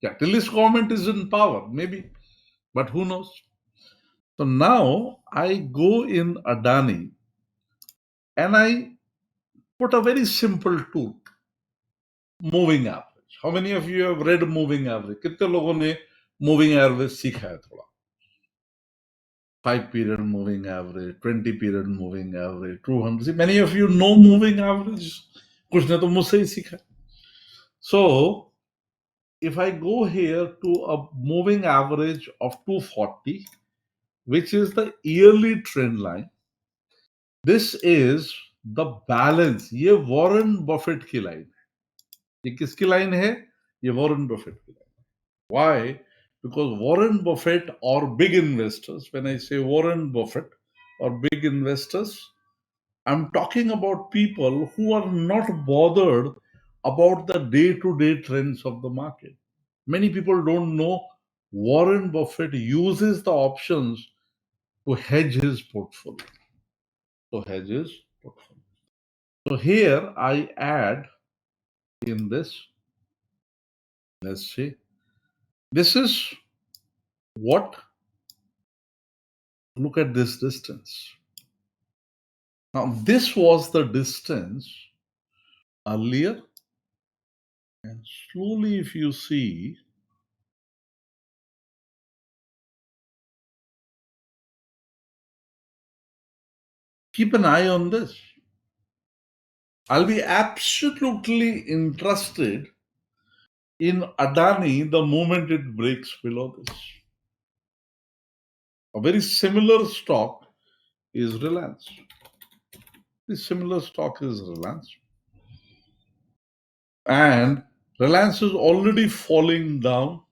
yeah, till this government is in power, maybe, but who knows? So now I go in Adani and I put a very simple tool, moving average. How many of you have read moving average? कितने लोगों ने moving average सीखा है थोड़ा? 5-period moving average, 20-period moving average, 200. See, many of you know moving average. कुछ ने तो मुझसे ही सीखा. So, if I go here to a moving average of 240, which is the yearly trend line, this is the balance. ये Warren Buffett की line है. ये किसकी लाइन है? ये वॉरेन बफेट की line. Why? Because Warren Buffett or big investors, when I say Warren Buffett or big investors, I'm talking about people who are not bothered about the day-to-day trends of the market. Many people don't know Warren Buffett uses the options to hedge his portfolio. So here I add in this, let's see, this is what, look at this distance. Now this was the distance earlier, and slowly if you see, keep an eye on this. I'll be absolutely interested in Adani the moment it breaks below this. A very similar stock is Reliance. This similar stock is Reliance. And Reliance is already falling down.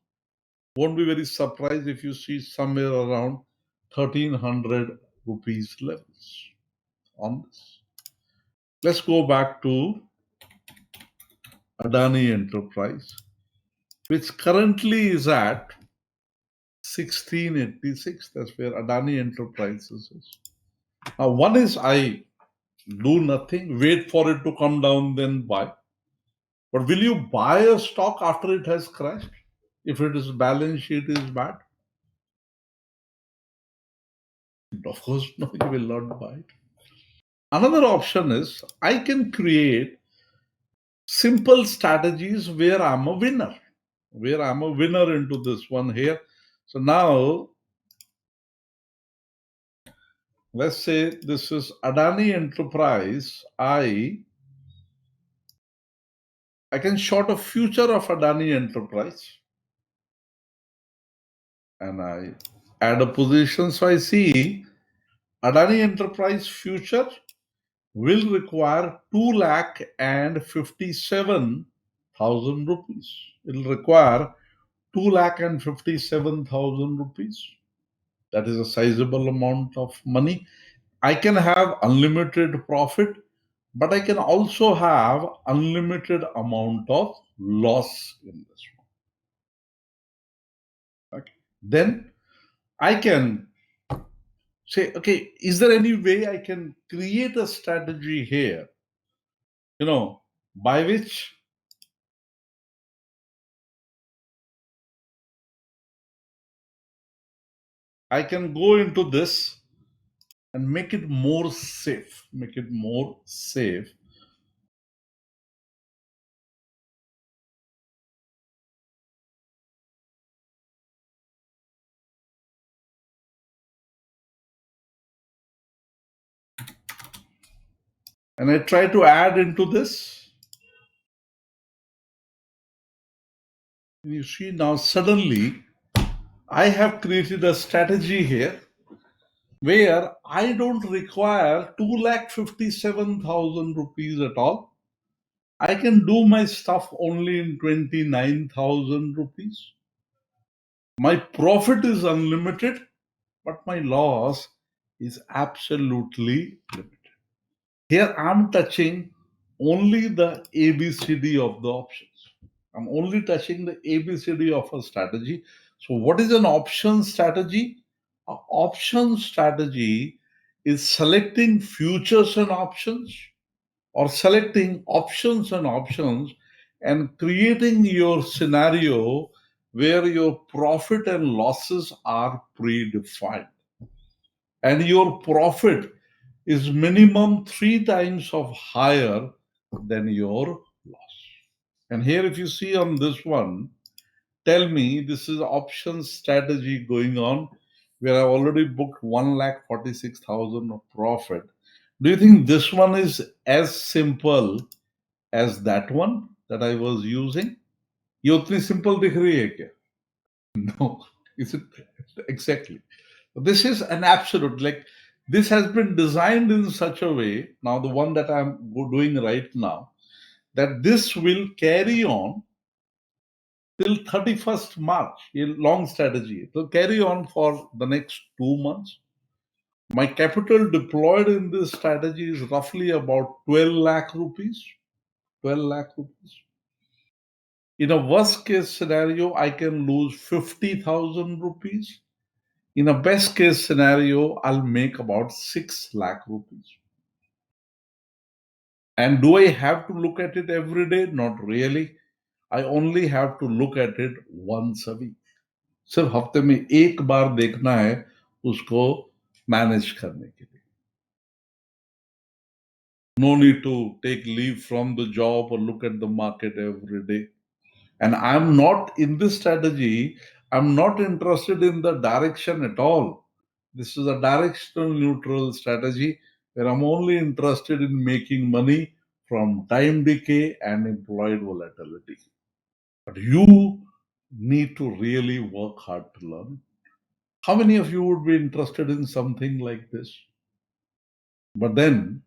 Won't be very surprised if you see somewhere around 1300 rupees levels on this. Let's go back to Adani Enterprise, which currently is at 1686. That's where Adani Enterprises is. Now, one is I do nothing, wait for it to come down, then buy. But will you buy a stock after it has crashed? If its balance sheet is bad? Of course, no, you will not buy it. Another option is I can create simple strategies where I'm a winner, into this one here. So now, let's say this is Adani Enterprise. I can short a future of Adani Enterprise and I add a position. So I see Adani Enterprise future will require 2,57,000 rupees. It will require 2,57,000 rupees. That is a sizable amount of money. I can have unlimited profit, but I can also have unlimited amount of loss in this one. Okay. Then I can say, okay, is there any way I can create a strategy here, by which I can go into this and make it more safe, And I try to add into this. And you see now suddenly I have created a strategy here where I don't require 2,57,000 rupees at all. I can do my stuff only in 29,000 rupees. My profit is unlimited, but my loss is absolutely limited. Here I'm touching only the ABCD of the options. I'm only touching the ABCD of a strategy. So, what is an option strategy? An option strategy is selecting futures and options, or selecting options and options and creating your scenario where your profit and losses are predefined. And your profit is minimum 3 times of higher than your loss. And here, if you see on this one, tell me this is option strategy going on where I've already booked 1,46,000 of profit. Do you think this one is as simple as that one that I was using? ये उतनी simple दिख रही है क्या? No, is it exactly? This is an absolute, like, this has been designed in such a way, now the one that I'm doing right now, that this will carry on till 31st March, a long strategy. It will carry on for the next 2 months. My capital deployed in this strategy is roughly about 12 lakh rupees. 12 lakh rupees. In a worst case scenario, I can lose 50,000 rupees. In a best case scenario, I'll make about 6 lakh rupees. And do I have to look at it every day? Not really. I only have to look at it once a week. सिर्फ हफ्ते में एक बार देखना है उसको manage करने के लिए. No need to take leave from the job or look at the market every day. And I'm not in this strategy, I'm not interested in the direction at all. This is a directional neutral strategy where I'm only interested in making money from time decay and implied volatility. But you need to really work hard to learn. How many of you would be interested in something like this? But then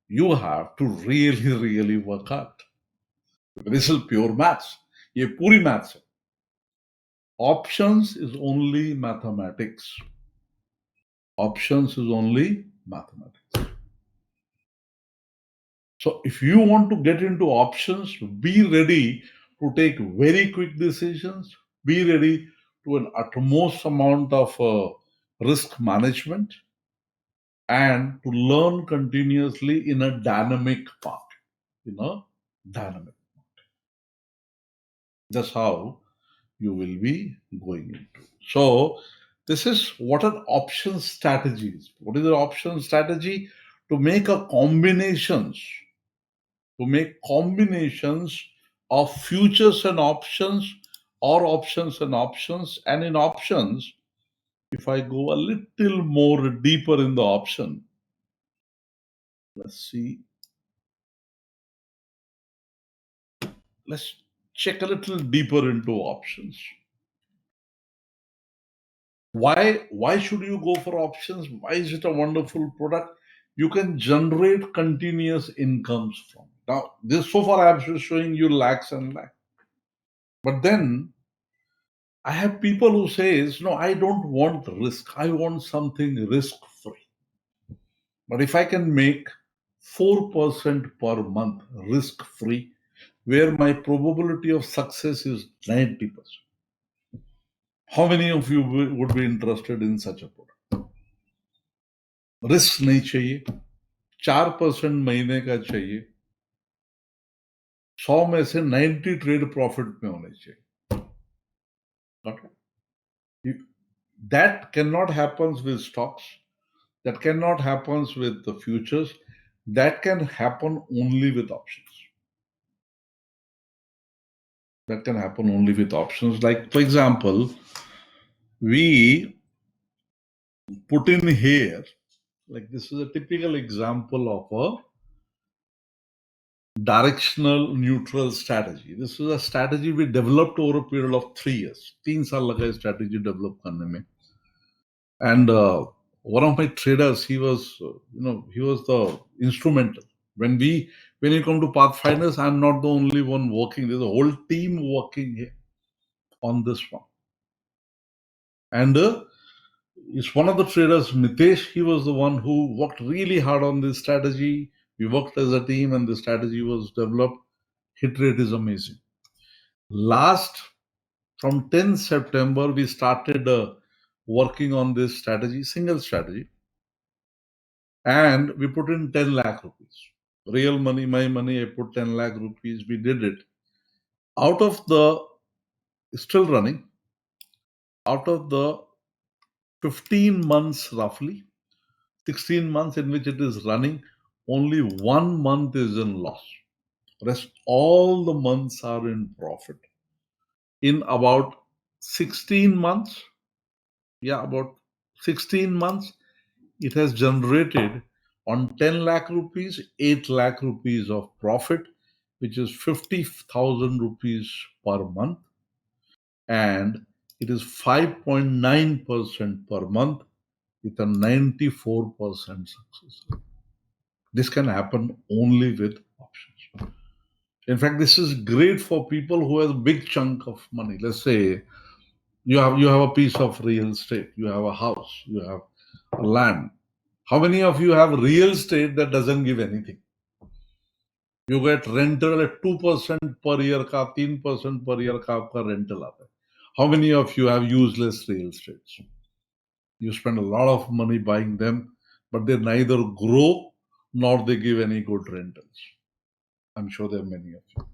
you have to really, really work hard. This is pure maths. ये पूरी maths है. Options is only mathematics. Options is only mathematics. So if you want to get into options, be ready to take very quick decisions. Be ready to an utmost amount of risk management and to learn continuously in a dynamic path. Dynamic. That's how you will be going into. So this is what an option strategy is. What is an option strategy? To make combinations of futures and options or options and options. And in options, if I go a little more deeper in the option, let's see. Let's check a little deeper into options. Why should you go for options? Why is it a wonderful product? You can generate continuous incomes from. Now, this so far I'm just showing you lakhs and lakhs. But then I have people who says, no, I don't want risk. I want something risk-free. But if I can make 4% per month risk-free, where my probability of success is 90%. How many of you would be interested in such a product? Risk नहीं चाहिए, 4% महीने का चाहिए, 100 में से 90 trade profit में होने चाहिए. Okay? That cannot happen with stocks. That cannot happen with the futures. That can happen only with options. That can happen only with options. Like, for example, we put in here, like this is a typical example of a directional neutral strategy. This is a strategy we developed over a period of 3 years. 3 साल लगा strategy develop करने में. And one of my traders, he was the instrumental. When you come to Pathfinders, I'm not the only one working. There's a whole team working here on this one. And it's one of the traders, Mitesh. He was the one who worked really hard on this strategy. We worked as a team, and the strategy was developed. Hit rate is amazing. From 10th September, we started working on this strategy, single strategy. And we put in 10 lakh rupees. Real money, my money, I put 10 lakh rupees. We did it. Still running, out of the 15 months roughly, 16 months in which it is running, only 1 month is in loss. Rest all the months are in profit. In about 16 months, it has generated on 10 lakh rupees, 8 lakh rupees of profit, which is 50,000 rupees per month. And it is 5.9% per month with a 94% success rate. This can happen only with options. In fact, this is great for people who have a big chunk of money. Let's say you have a piece of real estate, you have a house, you have a land. How many of you have real estate that doesn't give anything? You get rental at 2% per year, 3% per year का आपका rental आता है. How many of you have useless real estates? You spend a lot of money buying them, but they neither grow nor they give any good rentals. I'm sure there are many of you.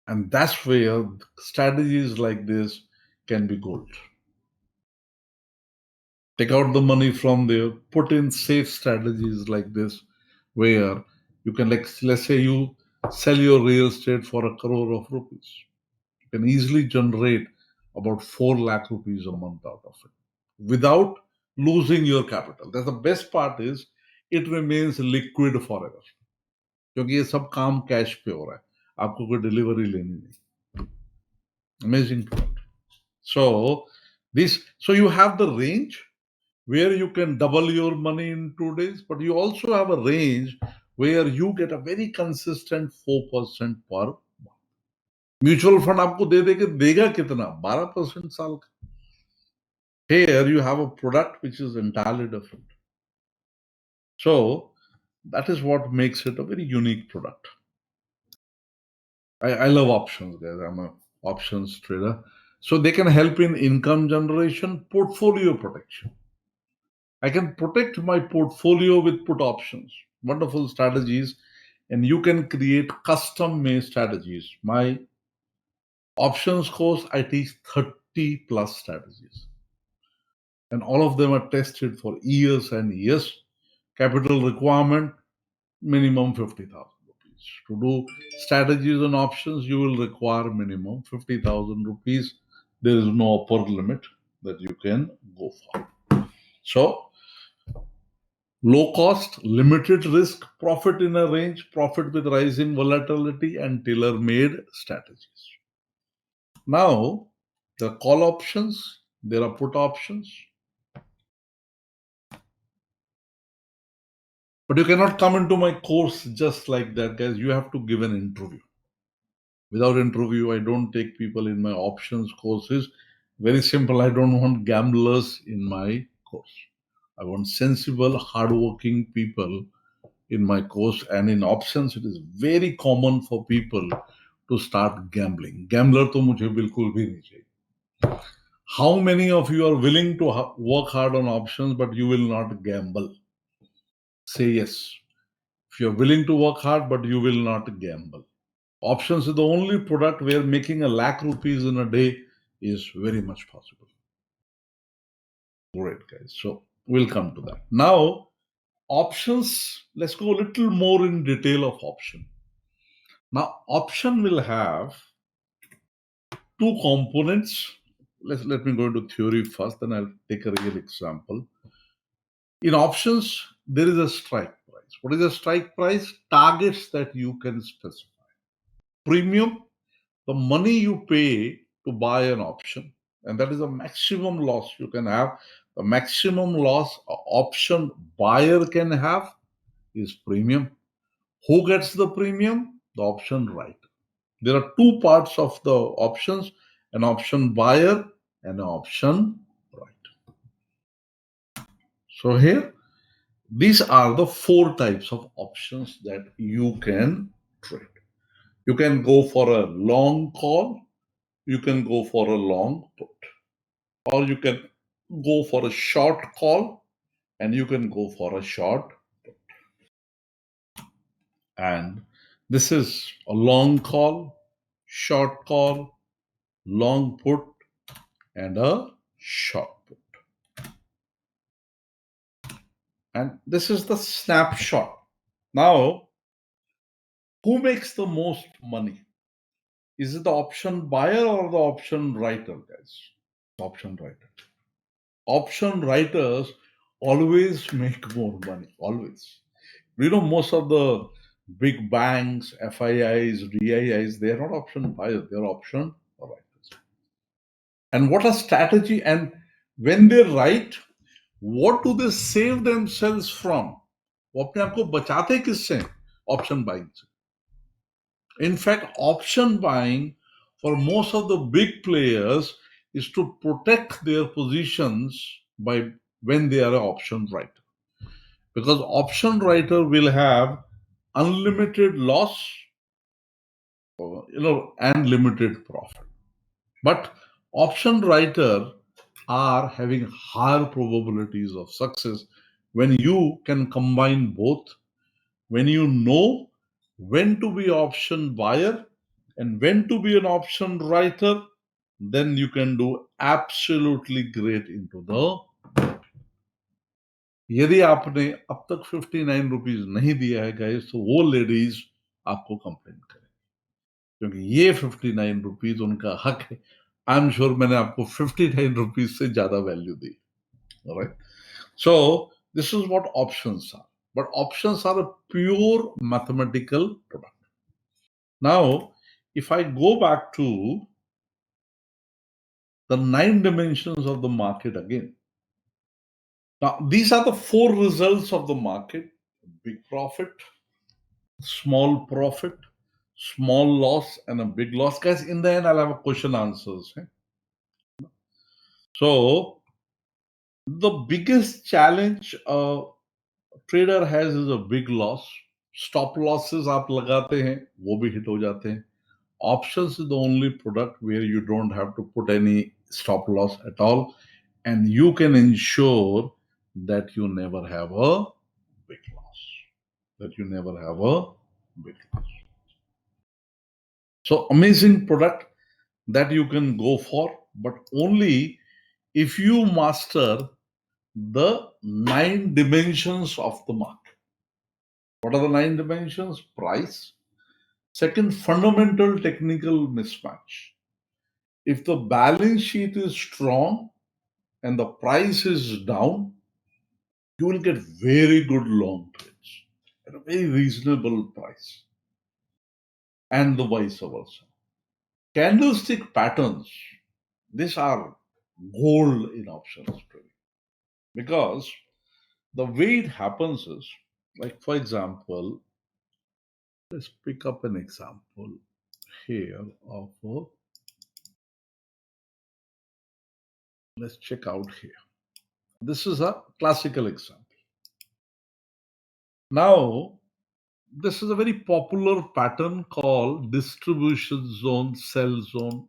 And that's where strategies like this can be gold. Take out the money from there, put in safe strategies like this, where you can, like, let's say you sell your real estate for 1 crore of rupees. You can easily generate about 4 lakh rupees a month out of it without losing your capital. That's the best part is it remains liquid forever. क्योंकि ये सब काम cash पे हो रहा है, आपको कोई डिलीवरी लेनी नहीं. Amazing point. So you have the range where you can double your money in 2 days, but you also have a range where you get a very consistent 4% per month. Mutual fund आपको दे देके देगा कितना? 12% साल का. Here you have a product which is entirely different. So that is what makes it a very unique product. I love options, guys. I'm an options trader. So they can help in income generation, portfolio protection. I can protect my portfolio with put options. Wonderful strategies. And you can create custom made strategies. My options course, I teach 30 plus strategies. And all of them are tested for years and years. Capital requirement, minimum 50,000 rupees. To do strategies and options, you will require minimum 50,000 rupees. There is no upper limit that you can go for. So, low cost, limited risk, profit in a range, profit with rising volatility, and tailor-made strategies. Now, there are call options, there are put options. But you cannot come into my course just like that, guys. You have to give an interview. Without interview, I don't take people in my options courses. Very simple. I don't want gamblers in my course. I want sensible, hardworking people in my course. And in options, it is very common for people to start gambling. Gambler to mujhe bilkul bhi nahi chahiye. How many of you are willing to work hard on options, but you will not gamble? Say yes. If you're willing to work hard, but you will not gamble. Options is the only product where making 1 lakh rupees in a day is very much possible. Great, guys. So we'll come to that. Now, options, let's go a little more in detail of option. Now, option will have two components. Let me go into theory first, then I'll take a real example. In options, there is a strike price. What is a strike price? Targets that you can specify. Premium, the money you pay to buy an option, and that is the maximum loss you can have. The maximum loss a option buyer can have is premium. Who gets the premium? The option writer. There are two parts of the options, an option buyer and an option writer. So here, these are the 4 types of options that you can trade. You can go for a long call, you can go for a long put, or you can go for a short call and you can go for a short put. And this is a long call, short call, long put, and a short put. And this is the snapshot. Now, who makes the most money? Is it the option buyer or the option writer, guys? Option writer. Option writers always make more money, always. Most of the big banks, FIIs, DIIs, they are not option buyers, they are option writers. And what a strategy, and when they write, what do they save themselves from? वो अपने आप को बचाते किससे? Option buying से. In fact, option buying for most of the big players is to protect their positions by when they are an option writer. Because option writer will have unlimited loss, and limited profit. But option writer are having higher probabilities of success when you can combine both, when you know when to be option buyer and when to be an option writer, then you can do absolutely great into the. यदि आपने अब तक 59 rupees नहीं दिया है guys, तो वो ladies आपको कंप्लेन करें, क्योंकि ये 59 रुपीज उनका हक है. आई एम श्योर मैंने आपको 59 रुपीज से ज्यादा वैल्यू दी. Right? So this is what options are, but options are a pure mathematical product. Now if I go back to the 9 dimensions of the market again. Now, these are the 4 results of the market: big profit, small profit, small loss, and a big loss. Guys, in the end, I'll have a question answers. So, the biggest challenge a trader has is a big loss. Stop losses आप लगाते हैं, वो भी hit हो जाते हैं. Options is the only product where you don't have to put any stop loss at all, and you can ensure that you never have a big loss. So amazing product that you can go for, but only if you master the 9 dimensions of the market. What are the 9 dimensions? Price. Second, fundamental technical mismatch. If the balance sheet is strong and the price is down, you will get very good long trades at a very reasonable price, and the vice versa. Candlestick patterns, these are gold in options trading, because the way it happens is, like for example, let's pick up an example here of let's check out here. This is a classical example. Now, this is a very popular pattern called distribution zone, sell zone,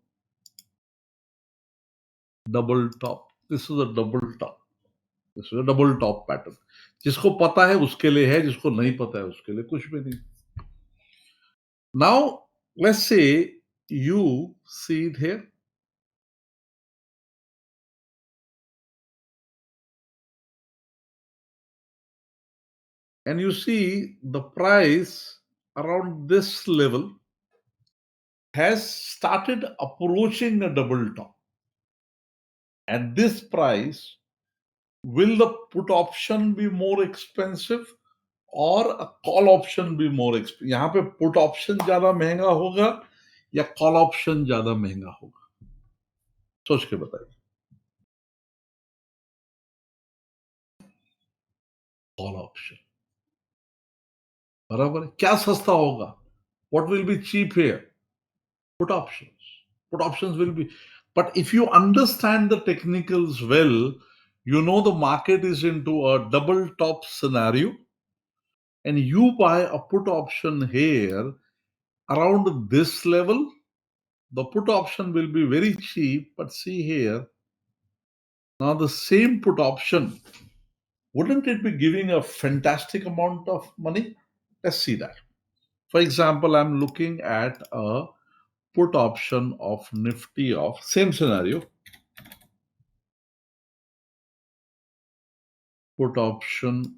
double top. This is a double top. This is a double top pattern. जिसको पता है उसके लिए है, जिसको नहीं पता है उसके लिए कुछ भी नहीं. Now, let's say you see it here. And you see the price around this level has started approaching a double top. At this price, will the put option be more expensive or a call option be more expensive? यहाँ पे put option ज्यादा महंगा होगा या call option ज्यादा महंगा होगा? सोच के बताइए. Call option. बराबर है. क्या सस्ता होगा? What will be cheap here? Put options. Put options will be. But if you understand the technicals well, you know the market is into a double top scenario, and you buy a put option here around this level. The put option will be very cheap, but see here, now the same put option, wouldn't it be giving a fantastic amount of money? Let's see that. For example, I'm looking at a put option of Nifty of same scenario. Put option,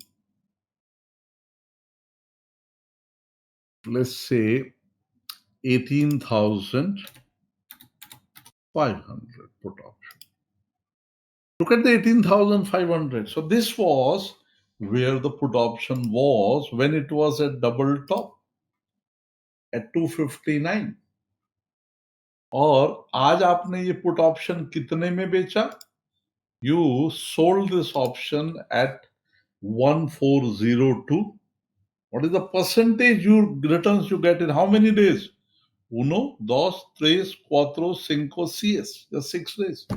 let's say 18,500 put option. Look at the 18,500. So this was where the put option was when it was at double top at 259. और आज आपने ये put option कितने में बेचा? You sold this option at 1402. What is the percentage returns you get in how many days? Uno, dos, tres, cuatro, cinco, seis. Just 6 days.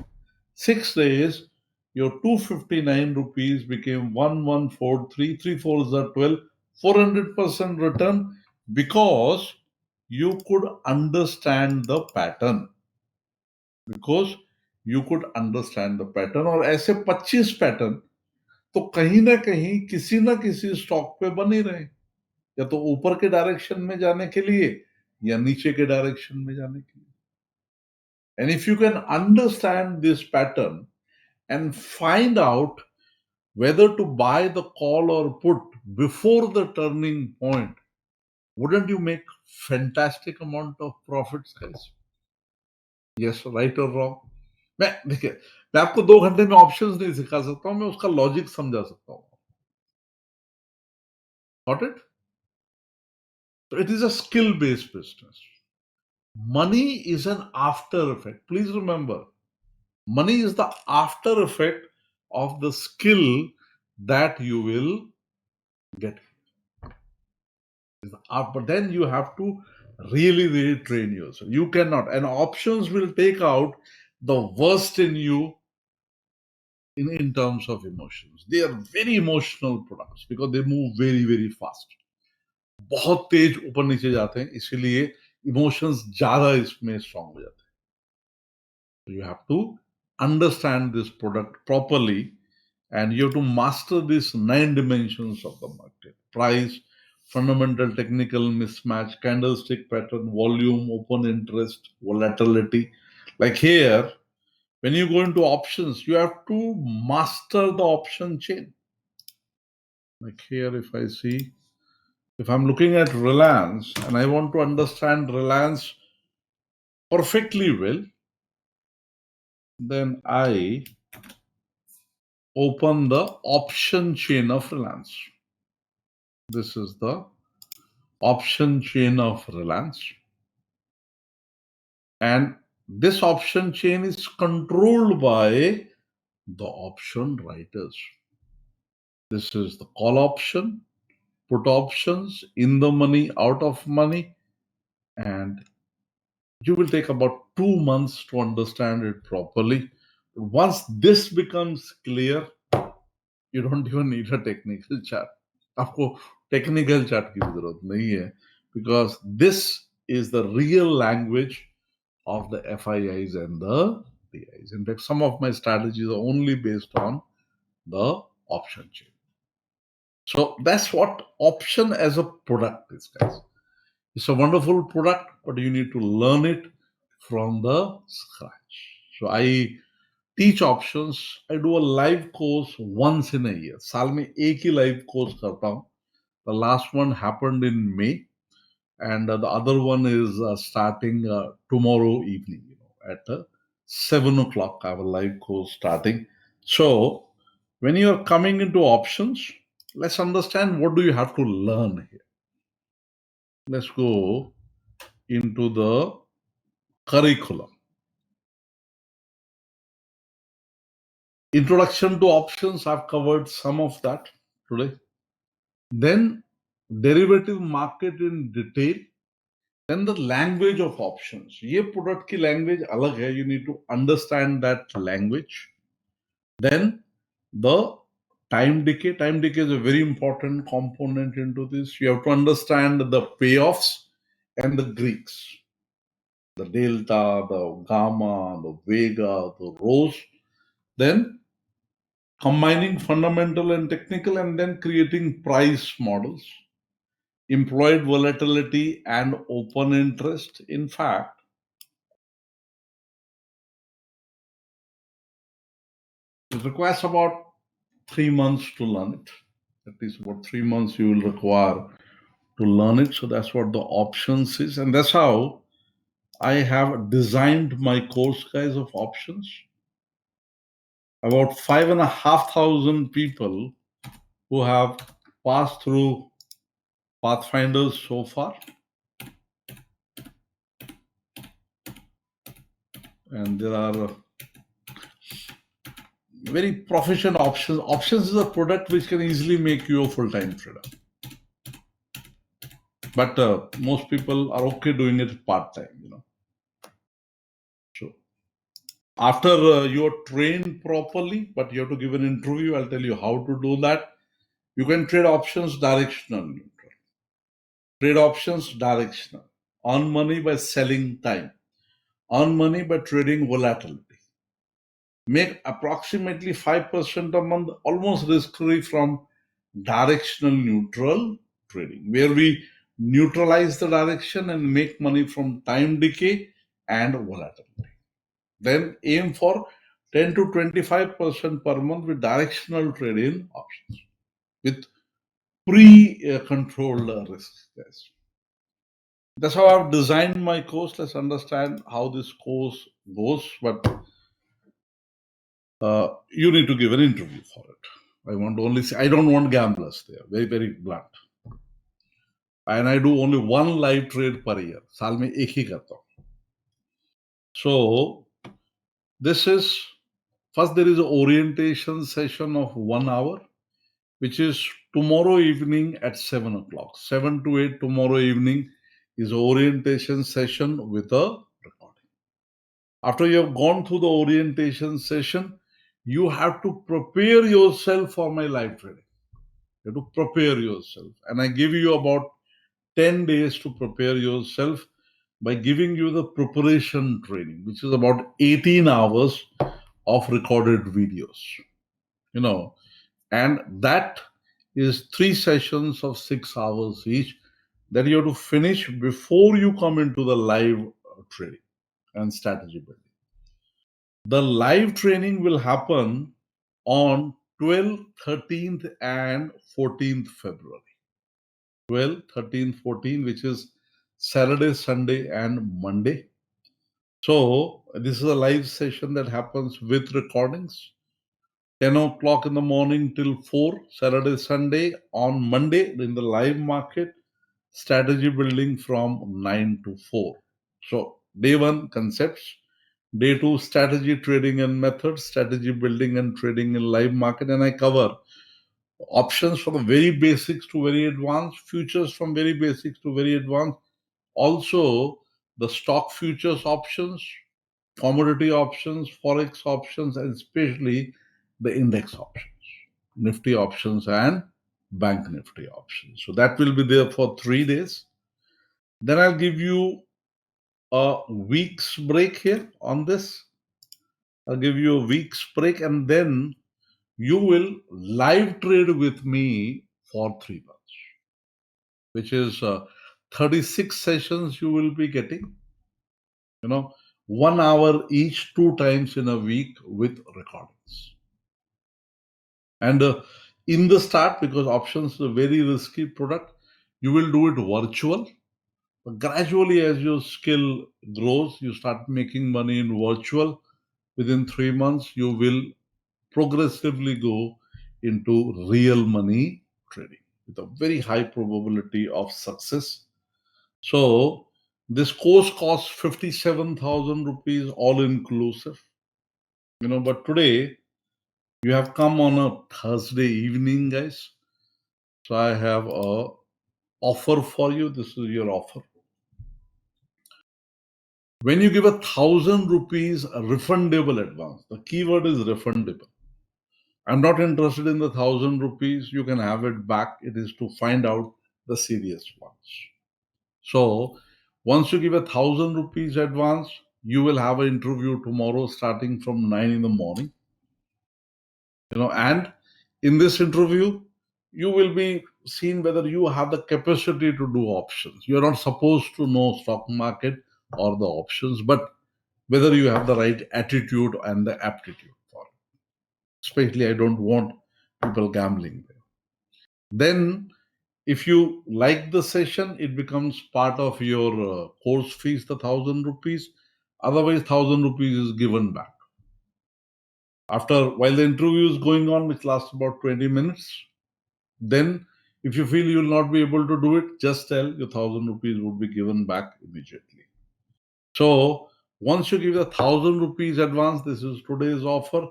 6 days, your 259 rupees became 1143. 3 fours are 12. 400% return because you could understand the pattern. और ऐसे 25 pattern तो कहीं ना कहीं किसी ना किसी stock पे बने रहे. या तो ऊपर के डायरेक्शन में जाने के लिए या नीचे के डायरेक्शन में जाने के लिए. And if you can understand this pattern and find out whether to buy the call or put before the turning point, wouldn't you make fantastic amount of profits, guys? Yes, right or wrong? मैं देखिए, मैं आपको 2 घंटे में options नहीं सिखा सकता हूं, मैं उसका लॉजिक समझा सकता हूं. Got it? So it is a skill-based business. Money is an after effect. Please remember, money is the after effect of the skill that you will get. But then you have to really train yourself. You cannot. And options will take out the worst in you in terms of emotions. They are very emotional products because they move very fast. बहुत तेज ऊपर नीचे जाते हैं, इसीलिए emotions ज्यादा इसमें strong हो जाते हैं. You have to understand this product properly and you have to master these 9 dimensions of the market: price, fundamental technical mismatch, candlestick pattern, volume, open interest, volatility. Like here, when you go into options, you have to master the option chain. Like here, if I'm looking at Reliance and I want to understand Reliance perfectly well, then I open the option chain of Reliance. This is the option chain of Reliance. And this option chain is controlled by the option writers. This is the call option, put options, in the money, out of money, and you will take about 2 months to understand it properly. Once this becomes clear, you don't even need a technical chart. आपको technical chart की जरूरत नहीं है, because this is the real language of the FIIs and the DIs. In fact, some of my strategies are only based on the option chain. So that's what option as a product is, guys. It's a wonderful product, but you need to learn it from the scratch. So I teach options. I do a live course once in a year. साल में एक ही live course करता हूँ. The last one happened in May, and the other one is starting tomorrow evening. At 7 o'clock, I have a live course starting. So when you are coming into options, let's understand what do you have to learn here. Let's go into the curriculum. Introduction to options, I've covered some of that today. Then derivative market in detail. Then the language of options. ये product की language अलग है. You need to understand that language. Then the time decay. Time decay is a very important component into this. You have to understand the payoffs and the Greeks. The delta, the gamma, the vega, the rho. Then combining fundamental and technical, and then creating price models, employed volatility and open interest. In fact, it requires about 3 months to learn it. At least about 3 months you will require to learn it. So that's what the options is. And that's how I have designed my course, guys, of options. About 5,500 people who have passed through Pathfinders so far. And there are very proficient options. Options is a product which can easily make you a full-time trader. But most people are okay doing it part-time, So after you are trained properly, but you have to give an interview, I'll tell you how to do that. You can trade options directional, neutral. Trade options directional. Earn money by selling time. Earn money by trading volatility. Make approximately 5% a month, almost risk-free, from directional neutral trading, where we neutralize the direction and make money from time decay and volatility. Then aim for 10 to 25% per month with directional trade in options with pre-controlled risks. Yes. That's how I've designed my course. Let's understand how this course goes, but you need to give an interview for it. I want to only say I don't want gamblers there. Very, very blunt. And I do only one live trade per year. साल में एक ही करता हूँ. So this is first there is an orientation session of 1 hour, which is tomorrow evening at 7 o'clock. 7 to 8 tomorrow evening is orientation session with a recording. After you have gone through the orientation session, you have to prepare yourself for my live trading. You have to prepare yourself. And I give you about 10 days to prepare yourself by giving you the preparation training, which is about 18 hours of recorded videos. And that is 3 sessions of 6 hours each that you have to finish before you come into the live trading and strategy building. The live training will happen on 12th, 13th, and 14th February. 12th, 13th, 14th, which is Saturday, Sunday, and Monday. So this is a live session that happens with recordings. 10 o'clock in the morning till 4, Saturday, Sunday. On Monday, in the live market, strategy building from 9 to 4. So day 1, concepts. Day 2, strategy, trading and methods, strategy building and trading in live market. And I cover options from the very basics to very advanced, futures from very basics to very advanced. Also, the stock futures options, commodity options, forex options, and especially the index options, Nifty options and Bank Nifty options. So that will be there for 3 days. Then I'll give you a week's break here on this. I'll give you a week's break, and then you will live trade with me for 3 months, which is 36 sessions you will be getting, 1 hour each, 2 times in a week with recordings. And in the start, because options is a very risky product, you will do it virtual. But gradually, as your skill grows, you start making money in virtual. Within 3 months, you will progressively go into real money trading with a very high probability of success. So this course costs 57,000 rupees all inclusive. But today you have come on a Thursday evening, guys. So I have a offer for you. This is your offer. When you give 1,000 rupees refundable advance, the keyword is refundable. I'm not interested in the 1,000 rupees. You can have it back. It is to find out the serious ones. So once you give 1,000 rupees advance, you will have an interview tomorrow starting from 9 in the morning. And in this interview, you will be seen whether you have the capacity to do options. You're not supposed to know stock market or the options, but whether you have the right attitude and the aptitude for it. Especially, I don't want people gambling there. Then, if you like the session, it becomes part of your course fees, the 1,000 rupees. Otherwise, 1,000 rupees is given back. While the interview is going on, which lasts about 20 minutes, then if you feel you will not be able to do it, just tell your 1,000 rupees would be given back immediately. So once you give 1,000 rupees advance, this is today's offer,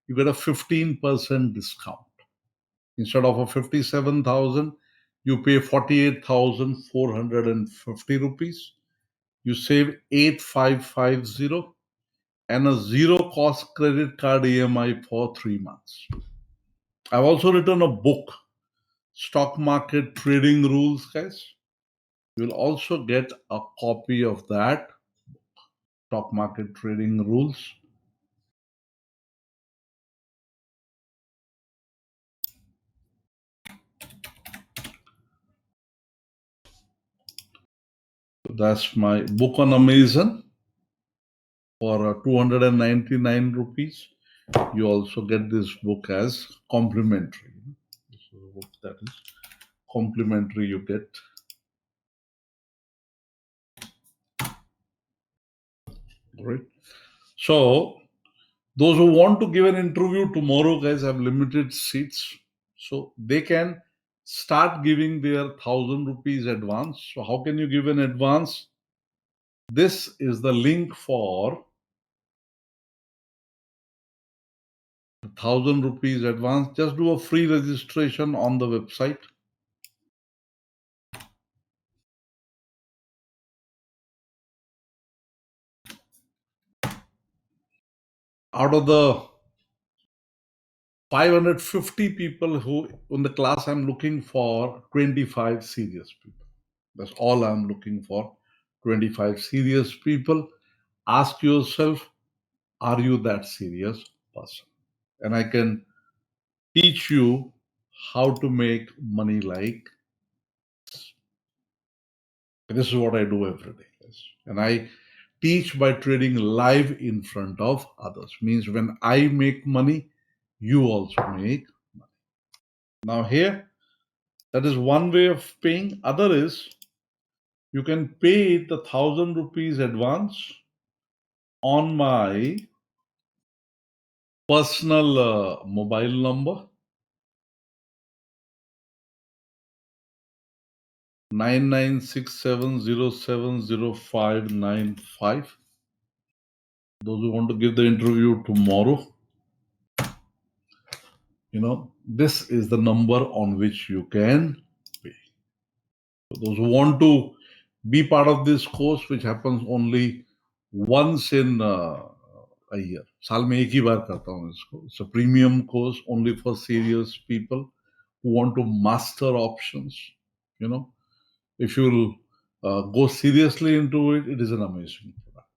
you get a 15% discount. Instead of a 57,000, you pay 48,450 rupees. You save 8,550 and a zero cost credit card EMI for 3 months. I've also written a book, Stock Market Trading Rules, guys. You'll also get a copy of that, Stock Market Trading Rules. That's my book on Amazon for 299 rupees. You also get this book as complimentary. This is a book that is complimentary you get. All right. So those who want to give an interview tomorrow, guys, have limited seats. So they can start giving their 1,000 rupees advance. So how can you give an advance? This is the link for 1,000 rupees advance. Just do a free registration on the website. Out of the 550 people who in the class, I'm looking for 25 serious people. That's all I'm looking for. 25 serious people. Ask yourself, are you that serious person? And I can teach you how to make money like this. Is what I do every day, guys. And I teach by trading live in front of others. Means when I make money, you also make money. Now here, that is one way of paying. Other is you can pay the 1,000 rupees advance on my personal mobile number 9967070595. Those who want to give the interview tomorrow, this is the number on which you can pay. So those who want to be part of this course, which happens only once in a year, साल में एक ही बार करता हूँ इसको. It's a premium course only for serious people who want to master options. If you'll go seriously into it, it is an amazing product.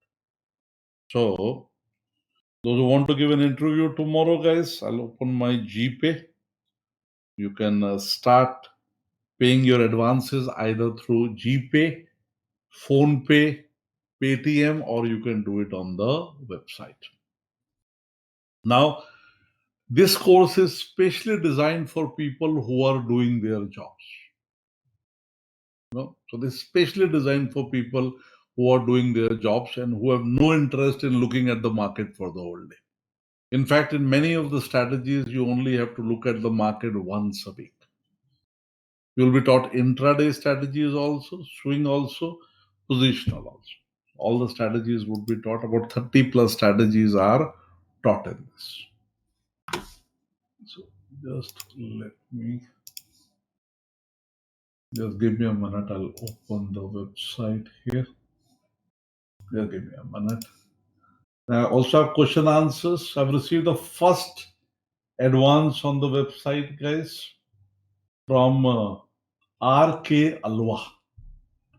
So those who want to give an interview tomorrow, guys, I'll open my GPay. You can start paying your advances either through GPay, PhonePe, Paytm, or you can do it on the website. Now, this course is specially designed for people who are doing their jobs. So this is specially designed for people who are doing their jobs and who have no interest in looking at the market for the whole day. In fact, in many of the strategies, you only have to look at the market once a week. You will be taught intraday strategies also, swing also, positional also. All the strategies would be taught. About 30 plus strategies are taught in this. So just give me a minute. I'll open the website here. Just give me a minute. I also have question answers. I've received the first advance on the website, guys, from RK Alwa.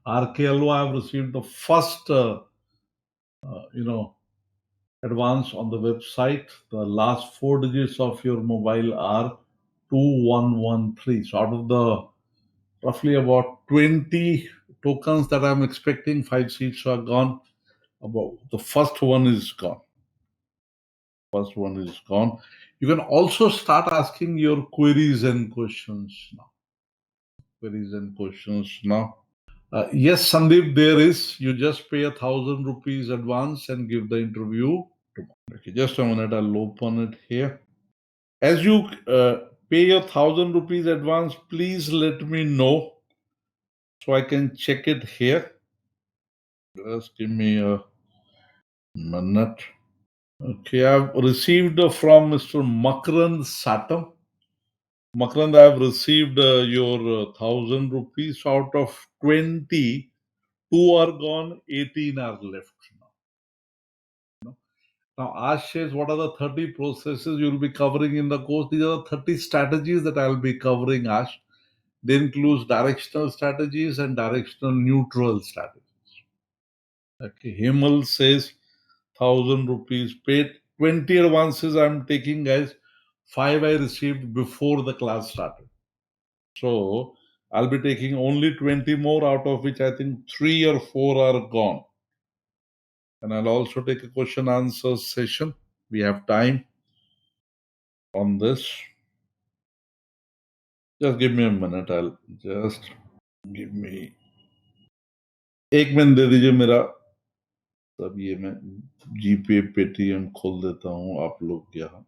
RK Alwa, I've received the first, advance on the website. The last 4 digits of your mobile are 2113. So out of the roughly about 20 tokens that I'm expecting, 5 seats are gone. About the first one is gone. You can also start asking your queries and questions now. Yes, Sandeep, there is. You just pay 1,000 rupees advance and give the interview. Okay, just a minute. I'll open it here. As you pay your 1,000 rupees advance, please let me know so I can check it here. Just give me a minute. Okay, I've received from Mr. Makarand Satam. Makarand, I've received your 1,000 rupees. Out of 20, 2 are gone, 18 are left now. Now, Ash says, what are the 30 processes you'll be covering in the course? These are the 30 strategies that I'll be covering, Ash. They include directional strategies and directional neutral strategies. Okay, Himal says 1,000 rupees paid. 20 advances I'm taking, guys. 5 I received before the class started. So I'll be taking only 20 more, out of which I think 3 or 4 are gone. And I'll also take a question answer session. We have time on this. Just give me a minute. Give me 1 minute दे दीजिए मेरा. तब ये मैं GPay Paytm खोल देता हूँ आप लोग यहाँ.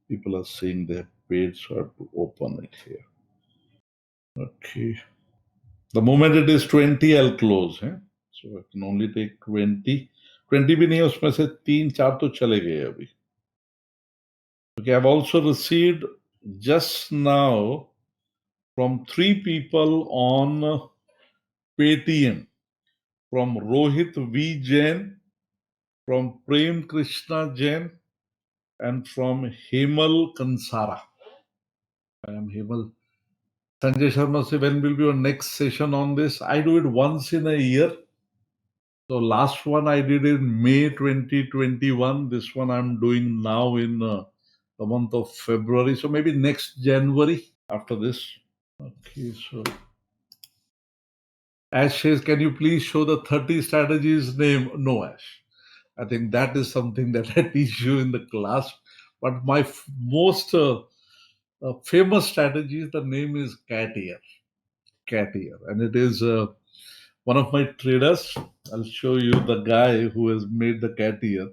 People are saying they have paid, so I have to open it here. Okay. The moment it is 20, I'll close. So I can only take 20. 20 भी नहीं, उसमें से 3-4 तो चले गए अभी. Okay, I've also received just now from 3 people on Paytm. From Rohit V. Jain, from Prem Krishna Jain, and from Hemal Kansara. I am Hemal. Sanjay Sharma said, when will be your next session on this? I do it once in a year. So last one I did in May 2021. This one I'm doing now in the month of February. So maybe next January after this. Okay, so Ash says, can you please show the 30 strategies name? No, Ash. I think that is something that I teach you in the class. But my most famous strategy, the name is cat ear. Cat ear. And it is one of my traders. I'll show you the guy who has made the cat ear.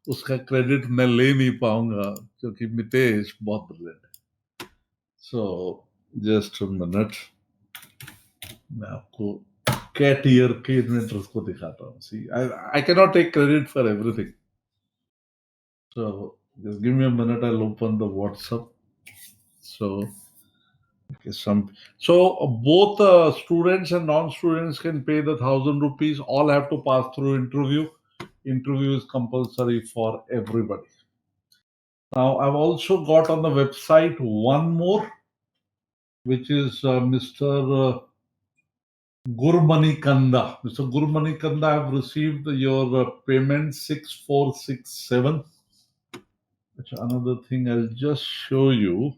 उसका credit मैं ले नहीं पाऊंगा क्योंकि मितेश बहुत brilliant है. So just a minute. मैं आपको cat ear के इन्वेंटर्स को दिखाता हूँ. See, I cannot take credit for everything. So just give me a minute. I'll open the WhatsApp. So both students and non-students can pay the 1,000 rupees. All have to pass through interview. Interview is compulsory for everybody. Now I've also got on the website one more, which is Mr. Gurmanikanda. Mr. Gurmanikanda, I've received your payment 6467. Another thing I'll just show you.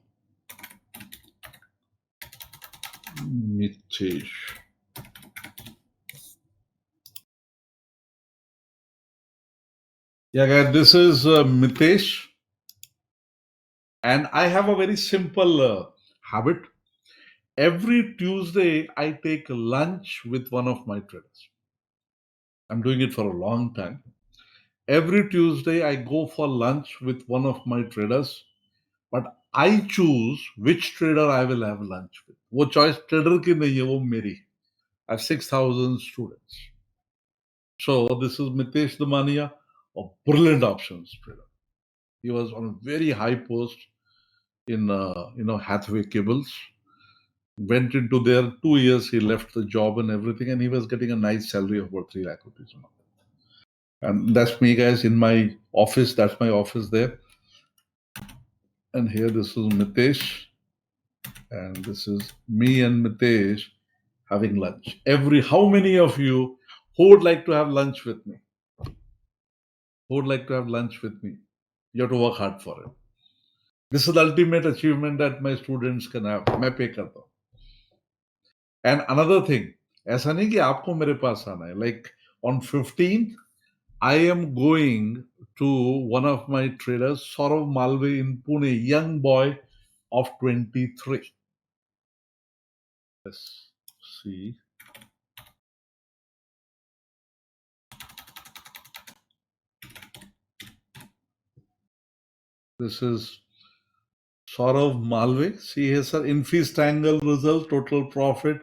Mitesh. Yeah, guys, this is Mitesh. And I have a very simple habit. Every Tuesday, I take lunch with one of my traders. I'm doing it for a long time. Every Tuesday, I go for lunch with one of my traders. But I choose which trader I will have lunch with. वो choice trader की नहीं है, वो मेरी. I have 6,000 students. So this is Mitesh Damania, a brilliant options trader. He was on a very high post in Hathaway Cables. Went into there 2 years. He left the job and everything, and he was getting a nice salary of about 3 lakh rupees a month. And that's me, guys, in my office. That's my office there. And here, this is Mitesh, and this is me and Mitesh having lunch. How many of you who would like to have lunch with me? Who would like to have lunch with me? You have to work hard for it. This is the ultimate achievement that my students can have. मैं पे करता हूँ. And another thing, ऐसा नहीं कि आपको मेरे पास आना है. Like on 15th, I am going to one of my traders, Saurav Malve in Pune, young boy of 23. Let's see. This is Saurav Malve. See here, sir, Infis Triangle result, total profit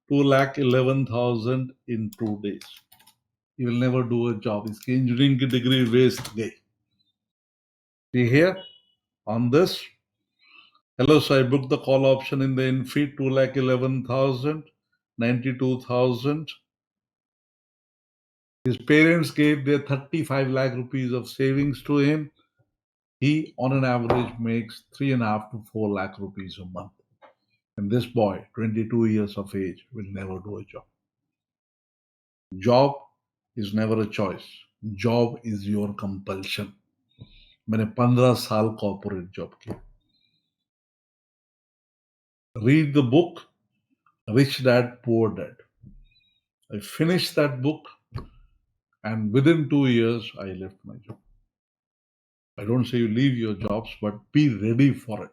2,11,000 in 2 days. He will never do a job. His engineering degree waste gay. See here on this. Hello, so I booked the call option in the Infi 2,11,000, 92,000. His parents gave their 35 lakh rupees of savings to him. He, on an average, makes 3.5 to 4 lakh rupees a month. And this boy, 22 years of age, will never do a job. Job is never a choice. Job is your compulsion. मैंने 15 साल corporate job किया. Read the book. Rich Dad, Poor Dad. I finished that book, and within 2 years, I left my job. I don't say you leave your jobs, but be ready for it.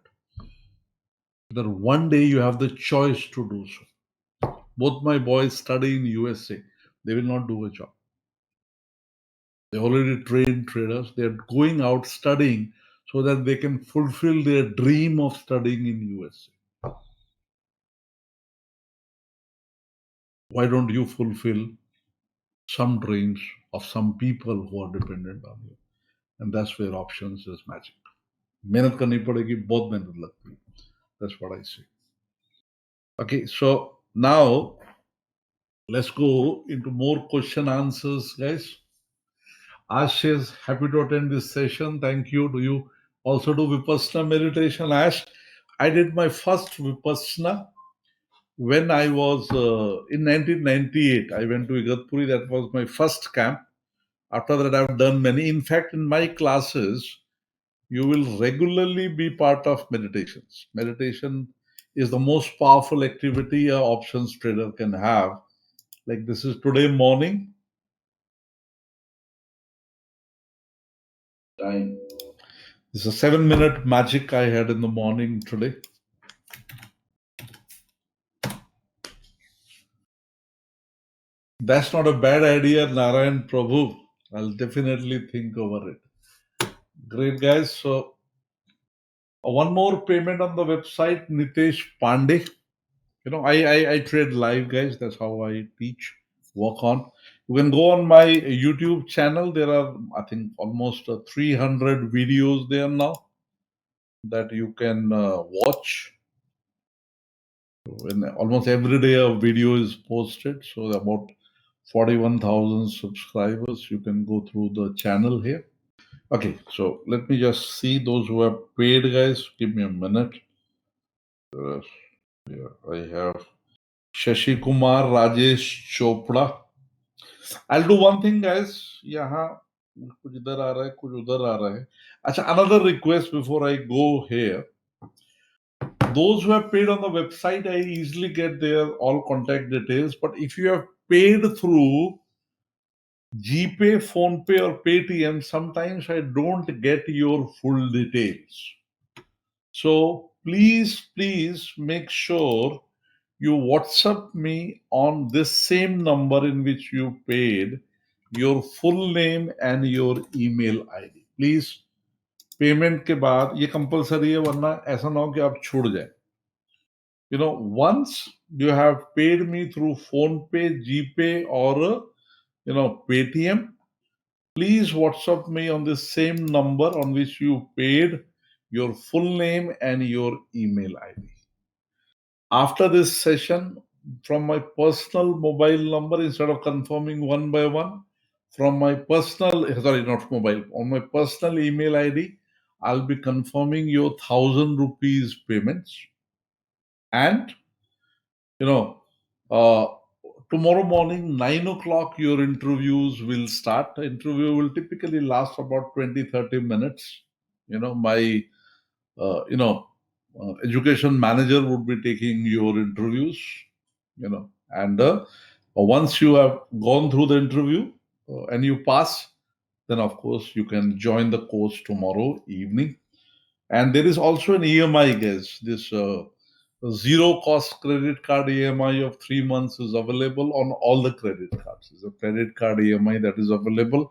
That one day you have the choice to do so. Both my boys study in USA. They will not do a job. They already trained traders. They are going out studying so that they can fulfill their dream of studying in USA. Why don't you fulfill some dreams of some people who are dependent on you? And that's where options is magic. मेहनत करनी पड़ेगी, बहुत मेहनत लगती है. That's what I say. Okay, so now let's go into more question answers, guys. Ash is happy to attend this session. Thank you. Do you also do Vipassana meditation, Ash? I did my first Vipassana when I was in 1998. I went to Igatpuri. That was my first camp. After that, I've done many. In fact, in my classes, you will regularly be part of meditations. Meditation is the most powerful activity a options trader can have. Like this is today morning. Time. This is a 7-minute magic I had in the morning today. That's not a bad idea, Narayan Prabhu. I'll definitely think over it. Great, guys. So, one more payment on the website, Nitesh Pandey. You know, I trade live, guys. That's how I teach, work on. You can go on my YouTube channel. There are, I think, almost 300 videos there now that you can watch. When almost every day a video is posted, so about 41,000 subscribers. You can go through the channel here. Okay, so let me just see those who have paid, guys. Give me a minute. Yeah, I have Shashi Kumar, Rajesh Chopra. I'll do one thing, guys. यहाँ कुछ इधर आ रहा है, कुछ उधर आ रहा है. अच्छा, another request before I go here. Those who have paid on the website, I easily get their all contact details. But if you have paid through GPay, PhonePe, or Paytm, sometimes I don't get your full details. So please make sure you WhatsApp me on this same number in which you paid your full name and your email ID. Please, payment के बाद ये compulsory है, वरना ऐसा ना हो कि आप छूट जाए. You know, once you have paid me through PhonePe, GPay, or Paytm, please WhatsApp me on the same number on which you paid your full name and your email ID. After this session, from my personal mobile number, instead of confirming one by one, from my personal, sorry, not mobile, on my personal email ID, I'll be confirming your 1,000 rupees payments. And, uh, tomorrow morning, 9 o'clock, your interviews will start. The interview will typically last about 20-30 minutes. My education manager would be taking your interviews, and once you have gone through the interview and you pass, then of course you can join the course tomorrow evening. And there is also an EMI, guys. This zero cost credit card EMI of 3 months is available on all the credit cards. It's a credit card EMI that is available,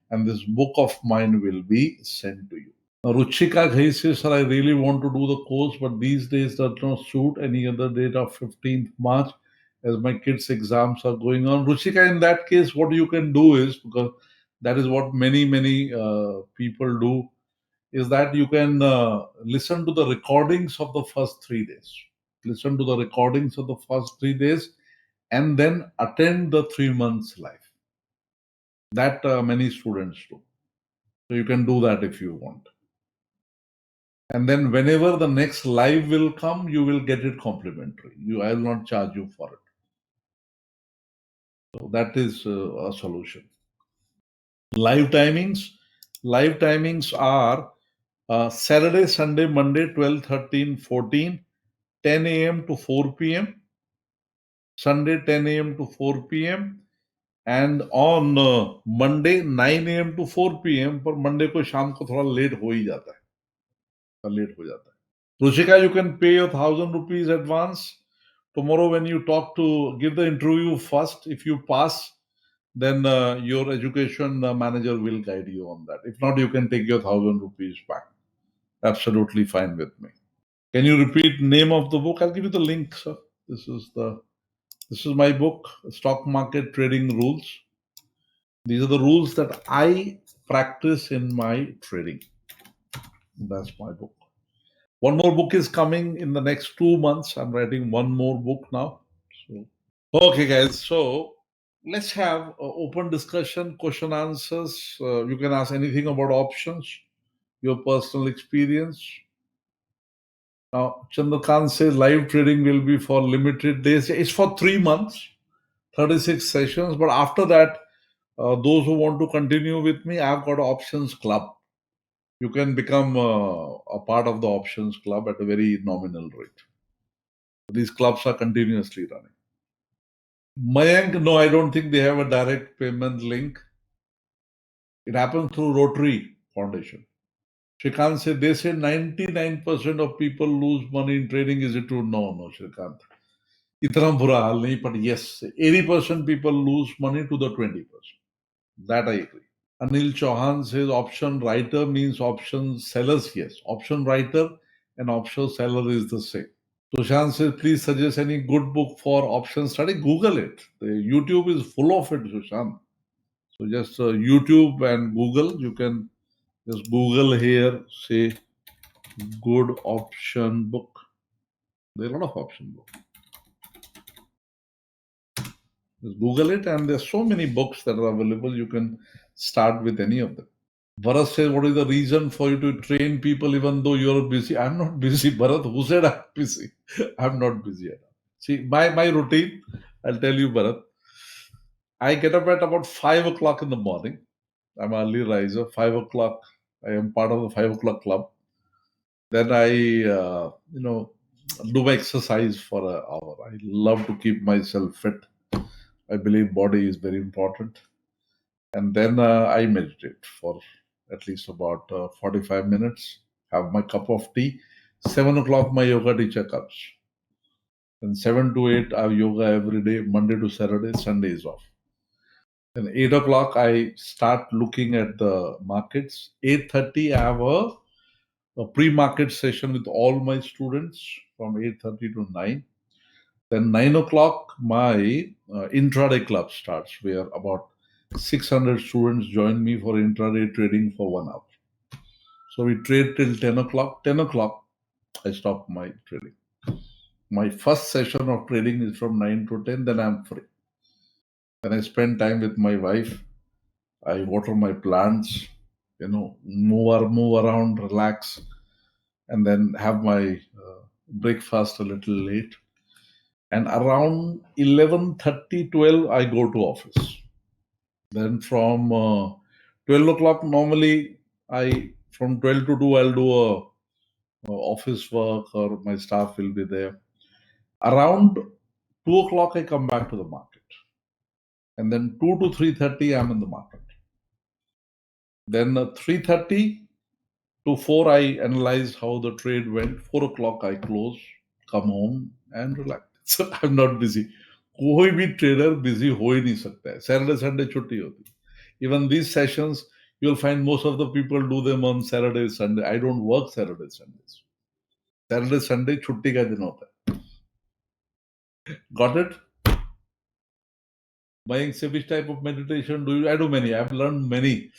and this book of mine will be sent to you. Ruchika Ghai says, sir, I really want to do the course, but these days does not suit any other date of 15th March as my kids' exams are going on. Ruchika, in that case, what you can do is, because that is what many people do, is that you can listen to the recordings of the first 3 days. Listen to the recordings of the first 3 days and then attend the 3 months live. That many students do. So you can do that if you want. And then whenever the next live will come, you will get it complimentary. I will not charge you for it. So that is a solution. Live timings. Live timings are Saturday, Sunday, Monday, 12, 13, 14, 10 a.m. to 4 p.m. Sunday 10 a.m. to 4 p.m. and on Monday 9 a.m. to 4 p.m. पर Monday को शाम को थोड़ा late हो ही जाता है, late हो जाता है. Ruchika, you can pay your 1,000 rupees advance. Tomorrow when you talk to, give the interview first. If you pass, then your education manager will guide you on that. If not, you can take your 1,000 rupees back. Absolutely fine with me. Can you repeat name of the book? I'll give you the link, sir. This is my book, Stock Market Trading Rules. These are the rules that I practice in my trading. That's my book. One more book is coming in the next 2 months. I'm writing one more book now. So, okay, guys. So let's have open discussion, question answers. You can ask anything about options, your personal experience. Now, Chandrakant says live trading will be for limited days. It's for 3 months, 36 sessions. But after that, those who want to continue with me, I've got an options club. You can become a part of the options club at a very nominal rate. These clubs are continuously running. Mayank, no, I don't think they have a direct payment link. It happens through Rotary Foundation. Shrikant said, they say 99% of people lose money in trading. Is it true? No, Shrikant. Itna bura hal nahi, but yes, 80% people lose money to the 20%. That I agree. Anil Chauhan says option writer means option sellers. Yes, option writer and option seller is the same. Sushant says, please suggest any good book for option study. Google it. The YouTube is full of it, Sushant. So just YouTube and Google. You can just Google here, say good option book. There are a lot of option books. Just Google it, and there's so many books that are available. You can start with any of them. Bharat says, what is the reason for you to train people even though you're busy? I'm not busy, Bharat. Who said I'm busy? I'm not busy at all. See, my routine, I'll tell you, Bharat. I get up at about 5 o'clock in the morning. I'm an early riser. 5 o'clock, I am part of the 5 o'clock club. Then I, do my exercise for an hour. I love to keep myself fit. I believe body is very important. And then I meditate for at least about 45 minutes, have my cup of tea. 7 o'clock, my yoga teacher comes. Then 7 to 8, I have yoga every day, Monday to Saturday, Sunday is off. Then 8 o'clock, I start looking at the markets. 8:30, I have a pre-market session with all my students from 8:30 to 9. Then 9 o'clock, my intraday club starts, where about 600 students join me for intraday trading for 1 hour. So we trade till 10 o'clock. 10 o'clock, I stop my trading. My first session of trading is from 9 to 10, then I'm free. Then I spend time with my wife. I water my plants, move around, relax, and then have my breakfast a little late. And around 11:30, 12, I go to office. Then from 12 o'clock, normally from 12 to 2, I'll do a office work or my staff will be there. Around 2 o'clock, I come back to the market. And then 2 to 3:30, I'm in the market. Then 3:30 to 4, I analyze how the trade went. 4 o'clock, I close, come home and relax. So I'm not busy. कोई भी trader busy हो ही नहीं सकता है. Saturday, Sunday छुट्टी होती. Even these sessions, you'll find most of the people do them on Saturday, Sunday. I don't work Saturday, Sundays. Saturday, Sunday छुट्टी का दिन होता है. Got it? Buying say which type of meditation do you? I do many. I've learned many.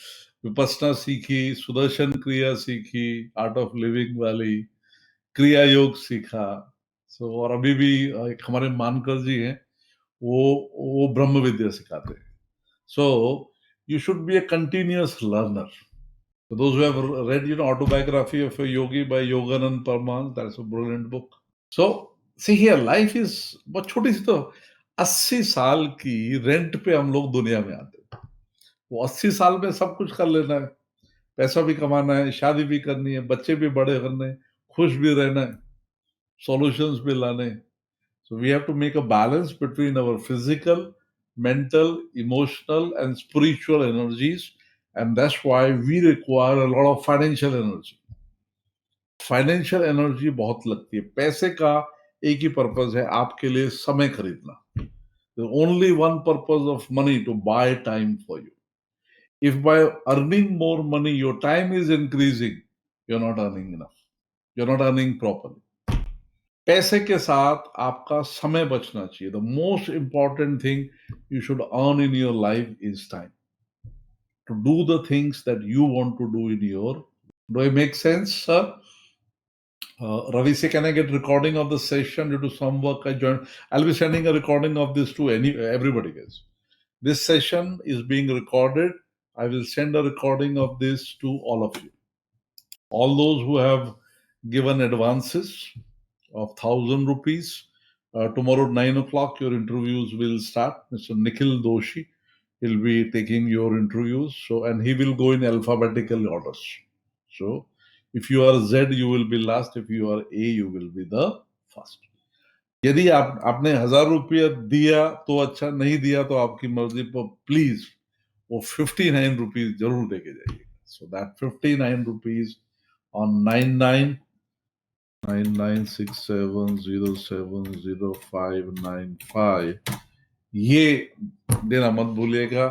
Vipassana सीखी, सुदर्शन क्रिया सीखी, art of living वाली, क्रिया योग सीखा. सो और अभी भी एक हमारे मानकर जी हैं, वो ब्रह्म विद्या सिखाते हैं. So you should be a continuous learner. For those who have read, Autobiography of a Yogi by Yoganand Parmahans, that's a brilliant book. So see here, life is बहुत छोटी सी. तो 80 साल की रेंट पे हम लोग दुनिया में आते हैं. वो 80 साल में सब कुछ कर लेना है, पैसा भी कमाना है, शादी भी करनी है, बच्चे भी बड़े करने हैं, खुश भी रहना है, सॉल्यूशंस भी लाने हैं. So we have to make a balance between our physical, mental, emotional, and spiritual energies. And that's why we require a lot of financial energy. Financial energy बहुत लगती है. पैसे का एक ही पर्पज है, आपके लिए समय खरीदना. Only one purpose of money to buy time for you. If by earning more money your time is increasing, you are not earning enough, you are not earning properly. पैसे के साथ आपका समय बचना चाहिए. The most important thing you should earn in your life is time to do the things that you want to do in your. Do I make sense, sir? Ravi say, can I get recording of the session due to some work I joined? I'll be sending a recording of this to everybody, guys. This session is being recorded. I will send a recording of this to all of you. All those who have given advances of 1,000 rupees, tomorrow 9 o'clock your interviews will start. Mr. Nikhil Doshi will be taking your interviews. So, and he will go in alphabetical orders. So, if you are Z, you will be last. If you are A, you will be the first. यदि आपने 1,000 रुपया दिया तो अच्छा, नहीं दिया तो आपकी मर्जी, पर प्लीज वो 59 रुपीज जरूर देके जाइए. So that 59 rupees on 999967070595 ये देना मत भूलिएगा.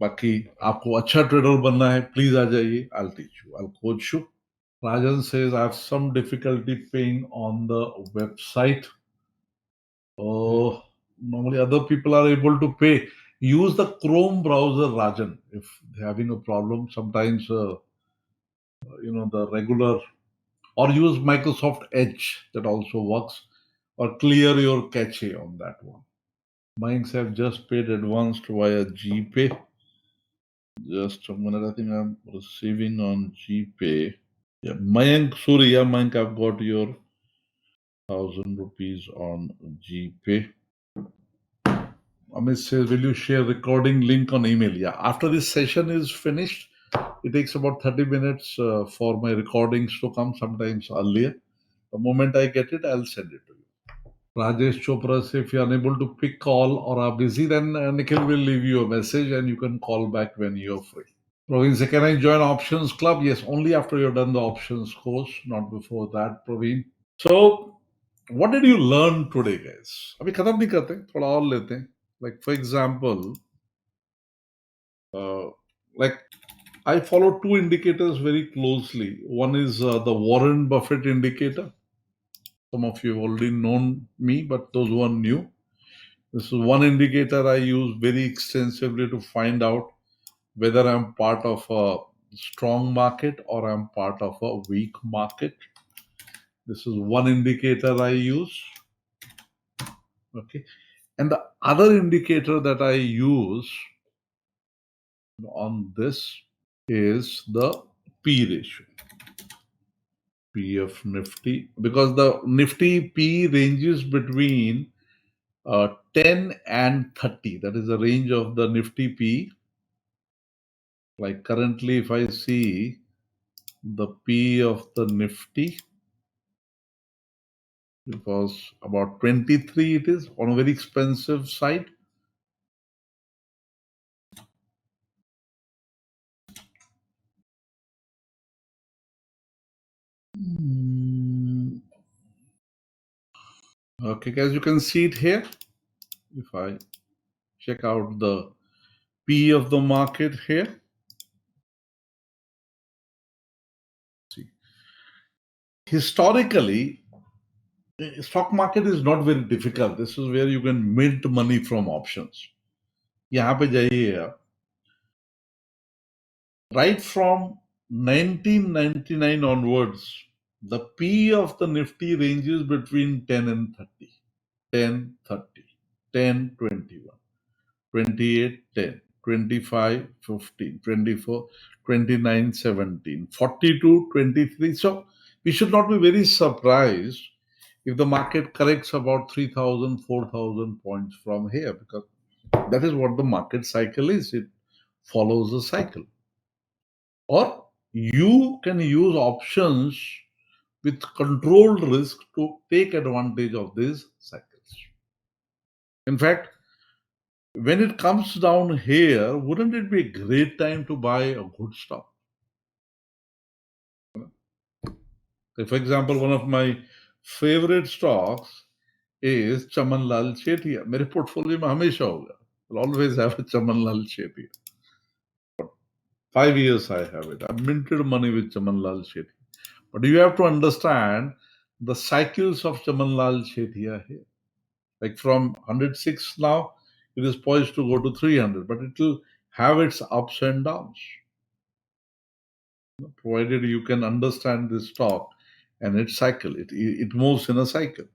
बाकी आपको अच्छा ट्रेडर बनना है, प्लीज आ जाइए. I'll teach you, I'll coach you. Rajan says, I have some difficulty paying on the website. Oh, normally other people are able to pay. Use the Chrome browser, Rajan, if they're having a problem. Sometimes, the regular, or use Microsoft Edge, that also works, or clear your cache on that one. Mines have just paid advanced via GPay. Just a minute, I think I'm receiving on GPay. Yeah, Mayank, sorry, yeah, Mayank, I've got your 1,000 rupees on GPay. Amit says, will you share recording link on email? Yeah, after this session is finished, it takes about 30 minutes for my recordings to come, sometimes earlier. The moment I get it, I'll send it to you. Rajesh Chopra says, if you're unable to pick call or are busy, then Nikhil will leave you a message and you can call back when you're free. Praveen says, can I join Options Club? Yes, only after you've done the Options course, not before that, Praveen. So, what did you learn today, guys? अभी खत्म नहीं करते, थोड़ा और लेते हैं. Like, for example, like I follow two indicators very closely. One is the Warren Buffett indicator. Some of you have already known me, but those who are new, this is one indicator I use very extensively to find out whether I'm part of a strong market or I'm part of a weak market. This is one indicator I use. Okay. And the other indicator that I use on this is the P ratio. P of Nifty, because the Nifty P ranges between 10 and 30. That is the range of the Nifty P. Like currently, if I see the P of the Nifty, because about 23 it is on a very expensive side. Okay, guys, you can see it here. If I check out the P of the market here, see, historically, the stock market is not very difficult. This is where you can mint money from options. यहाँ पे जाइए आप. Right from 1999 onwards, the P of the Nifty ranges between 10 and 30. 10, 30, 10, 21, 28, 10, 25, 15, 24, 29, 17, 42, 23. So we should not be very surprised if the market corrects about 3,000, 4,000 points from here, because that is what the market cycle is. It follows the cycle. Or you can use options with controlled risk to take advantage of these cycles. In fact, when it comes down here, wouldn't it be a great time to buy a good stock? For example, one of my favorite stocks is Chaman Lal Chetia. मेरे portfolio में हमेशा होगा. I'll always have a Chaman Lal Chetia. 5 years I have it. I've minted money with Chaman Lal Chetia. But you have to understand the cycles of Chaman Lal Chetia here. Like from 106 now, it is poised to go to 300, but it will have its ups and downs. Provided you can understand this stock and its cycle, it moves in a cycle.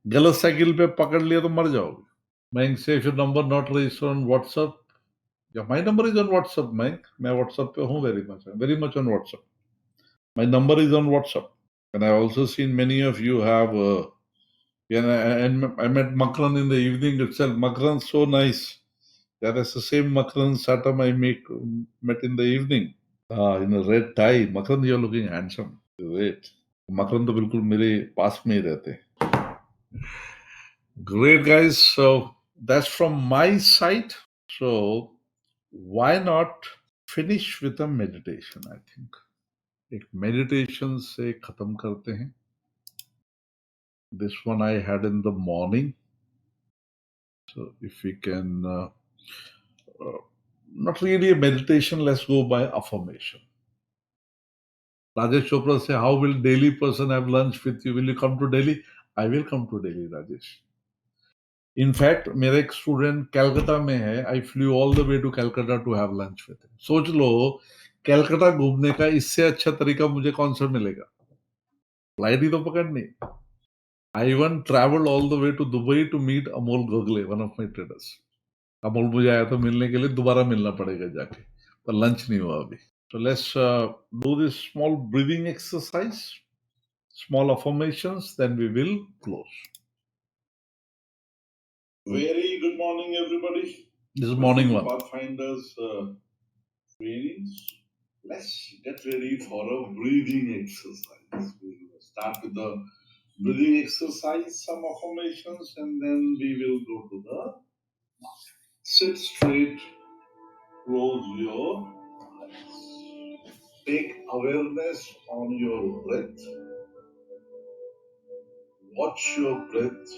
गलत cycle पे पकड़ लिया तो मर जाओगे. Mayank, say if your number not registered on WhatsApp. Yeah, my number is on WhatsApp, Mayank. मैं WhatsApp पे हूँ very much on WhatsApp. My number is on WhatsApp. And I also seen many of you have, and I met Makran in the evening itself. Makran's so nice. Yeah, that's the same Makran Satam I met in the evening. In a red tie. Makran, you're looking handsome. Great. Makran तो बिल्कुल मेरे पास में ही रहते हैं. Great, guys. So that's from my side. So why not finish with a meditation? I think एक meditation से खत्म करते हैं. This one I had in the morning. So if we can, not really a meditation, let's go by affirmation. Rajesh Chopra say, how will Delhi person have lunch with you? Will you come to Delhi? I will come to Delhi, Rajesh. In fact, मेरा एक student Calcutta में है. I flew all the way to Calcutta to have lunch with him. सोच लो, कलकत्ता घूमने का इससे अच्छा तरीका मुझे कौन सा मिलेगा? फ्लाइट ही तो पकड़नी. I even traveled all the way to Dubai to meet Amol Gogle, one of my traders. Amol मुझे आया था मिलने के लिए, दोबारा मिलना पड़ेगा जाके, पर लंच नहीं हुआ अभी. So let's do this small breathing exercise, small affirmations, then we will close. Very good morning, everybody. This is morning one. Pathfinders trainings. Let's get ready for a breathing exercise. We will start with the breathing exercise, some affirmations, and then we will go to the sit straight, close your eyes. Take awareness on your breath. Watch your breath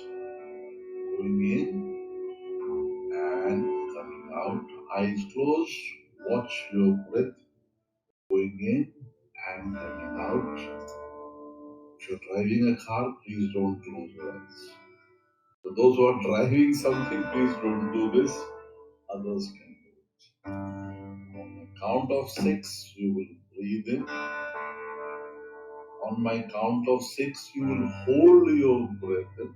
going in and coming out. Eyes closed. Watch your breath going in and coming out. If you're driving a car, please don't close your eyes. For those who are driving something, please don't do this. Others can do it. On the count of 6, you will breathe in. On my count of 6, you will hold your breath in.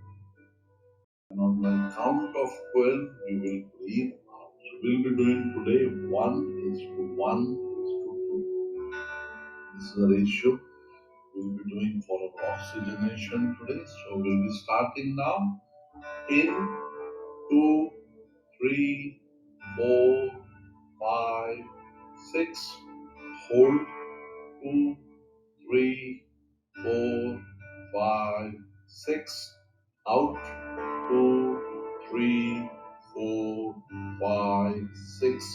And on my count of 12, you will breathe out. So we'll be doing today 1:1:2. This is the ratio we'll be doing for our oxygenation today. So we'll be starting now. In 2, 3, 4, 5, 6. Hold 2, 3, 4, 5, 6. Out 2, 3, 4, 5, 6,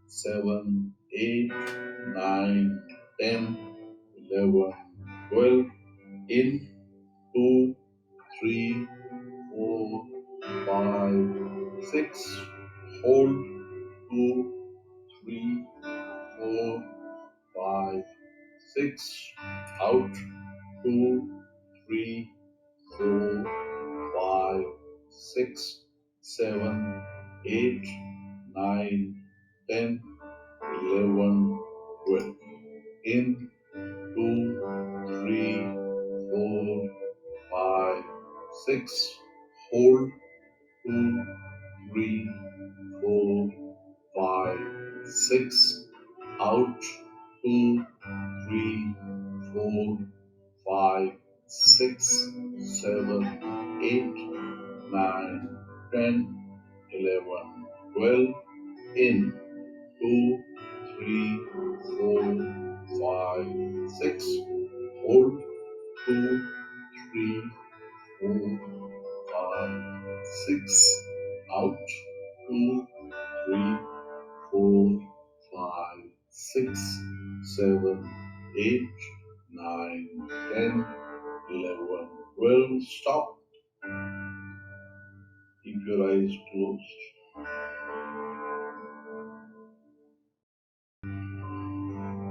7, 8, 9, 10, 11, 12. In 2, 3, 4, 5, 6. Hold 2, 3, 4, 5, 6. Out 2, 3, 4, 5, 6, 7, 8, 9, 10, 11, 12. In 2, 3, 4, 5, 6. Hold 2, 3, 4, 5, 6. Out 2, 3, 4, 5, 6, 7, 8, 9, 10, 11, 12. In 2, 3, 4, 5, 6. Hold 2, 3, 4, 5, 6. out. 2, 3, 4, 5, 6, 7, 8, 9, 10, 11, 12. Stop. Keep your eyes closed.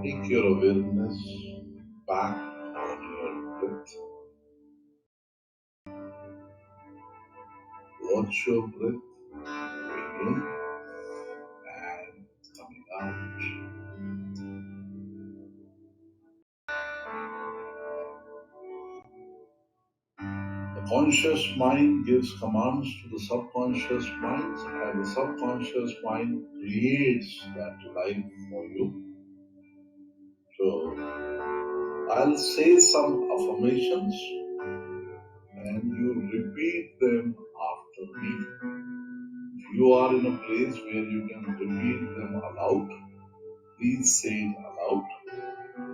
Take your awareness back on your breath. Watch your breath going in and coming out. The conscious mind gives commands to the subconscious mind, and the subconscious mind creates that life for you. So, I'll say some affirmations and you repeat them after me. If you are in a place where you can repeat them aloud, please say it aloud.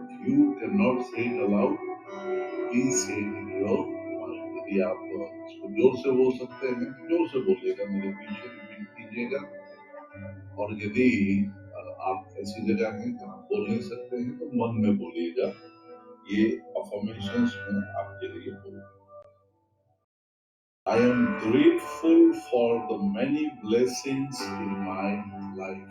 If you cannot say it aloud, please से यदि आप इसको जोर से बोल सकते हैं तो जोर से बोलिएगा, मेरे पीछे रिपीट कीजिएगा। और यदि आप ऐसी जगह हैं जहाँ बोल नहीं सकते हैं तो मन में बोलिएगा। ये अफर्मेशंस में आपके लिए बोल। I am grateful for the many blessings in my life.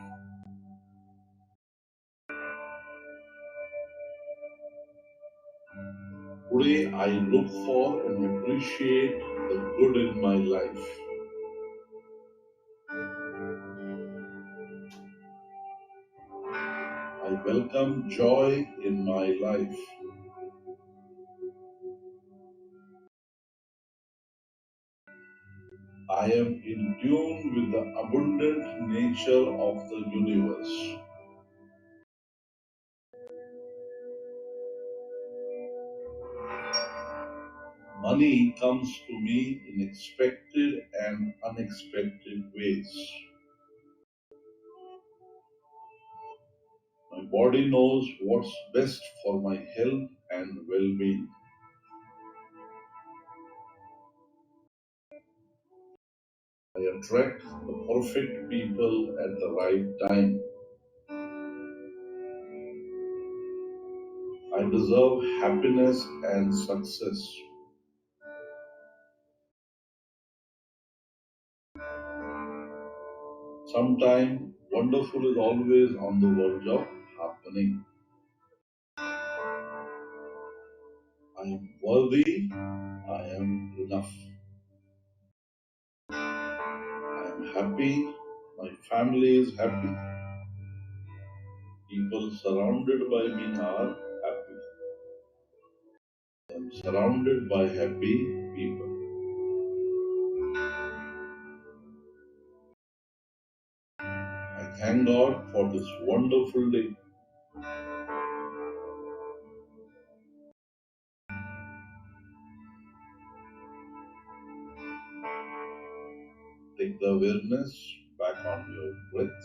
Today I look for and appreciate the good in my life. I welcome joy in my life. I am in tune with the abundant nature of the universe. Money comes to me in expected and unexpected ways. My body knows what's best for my health and well-being. I attract the perfect people at the right time. I deserve happiness and success. Sometime wonderful is always on the verge of happening. I am worthy. I am enough. I am happy. My family is happy. People surrounded by me are happy. I am surrounded by happy people. I thank God for this wonderful day. Take the awareness back on your breath.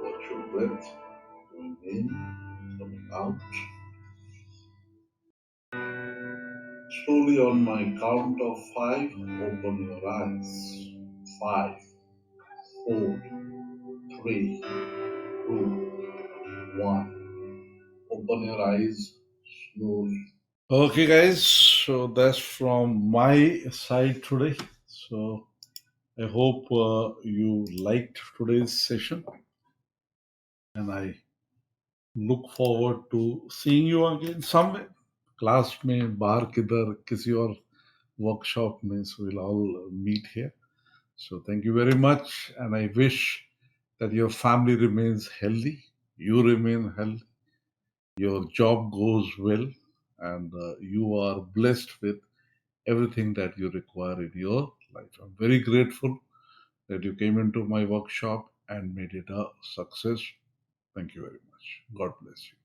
Watch your breath going in, coming out. Slowly on my count of 5, open your eyes. 5, 4, 3, 2, 1. Open your eyes slowly. Okay, guys, so that's from my side today. So I hope you liked today's session, and I look forward to seeing you again somewhere. Class में बाहर किधर किसी और workshop में, so we'll all meet here. So thank you very much, and I wish that your family remains healthy, you remain healthy, your job goes well, and you are blessed with everything that you require in your life. I'm very grateful that you came into my workshop and made it a success. Thank you very much. God bless you.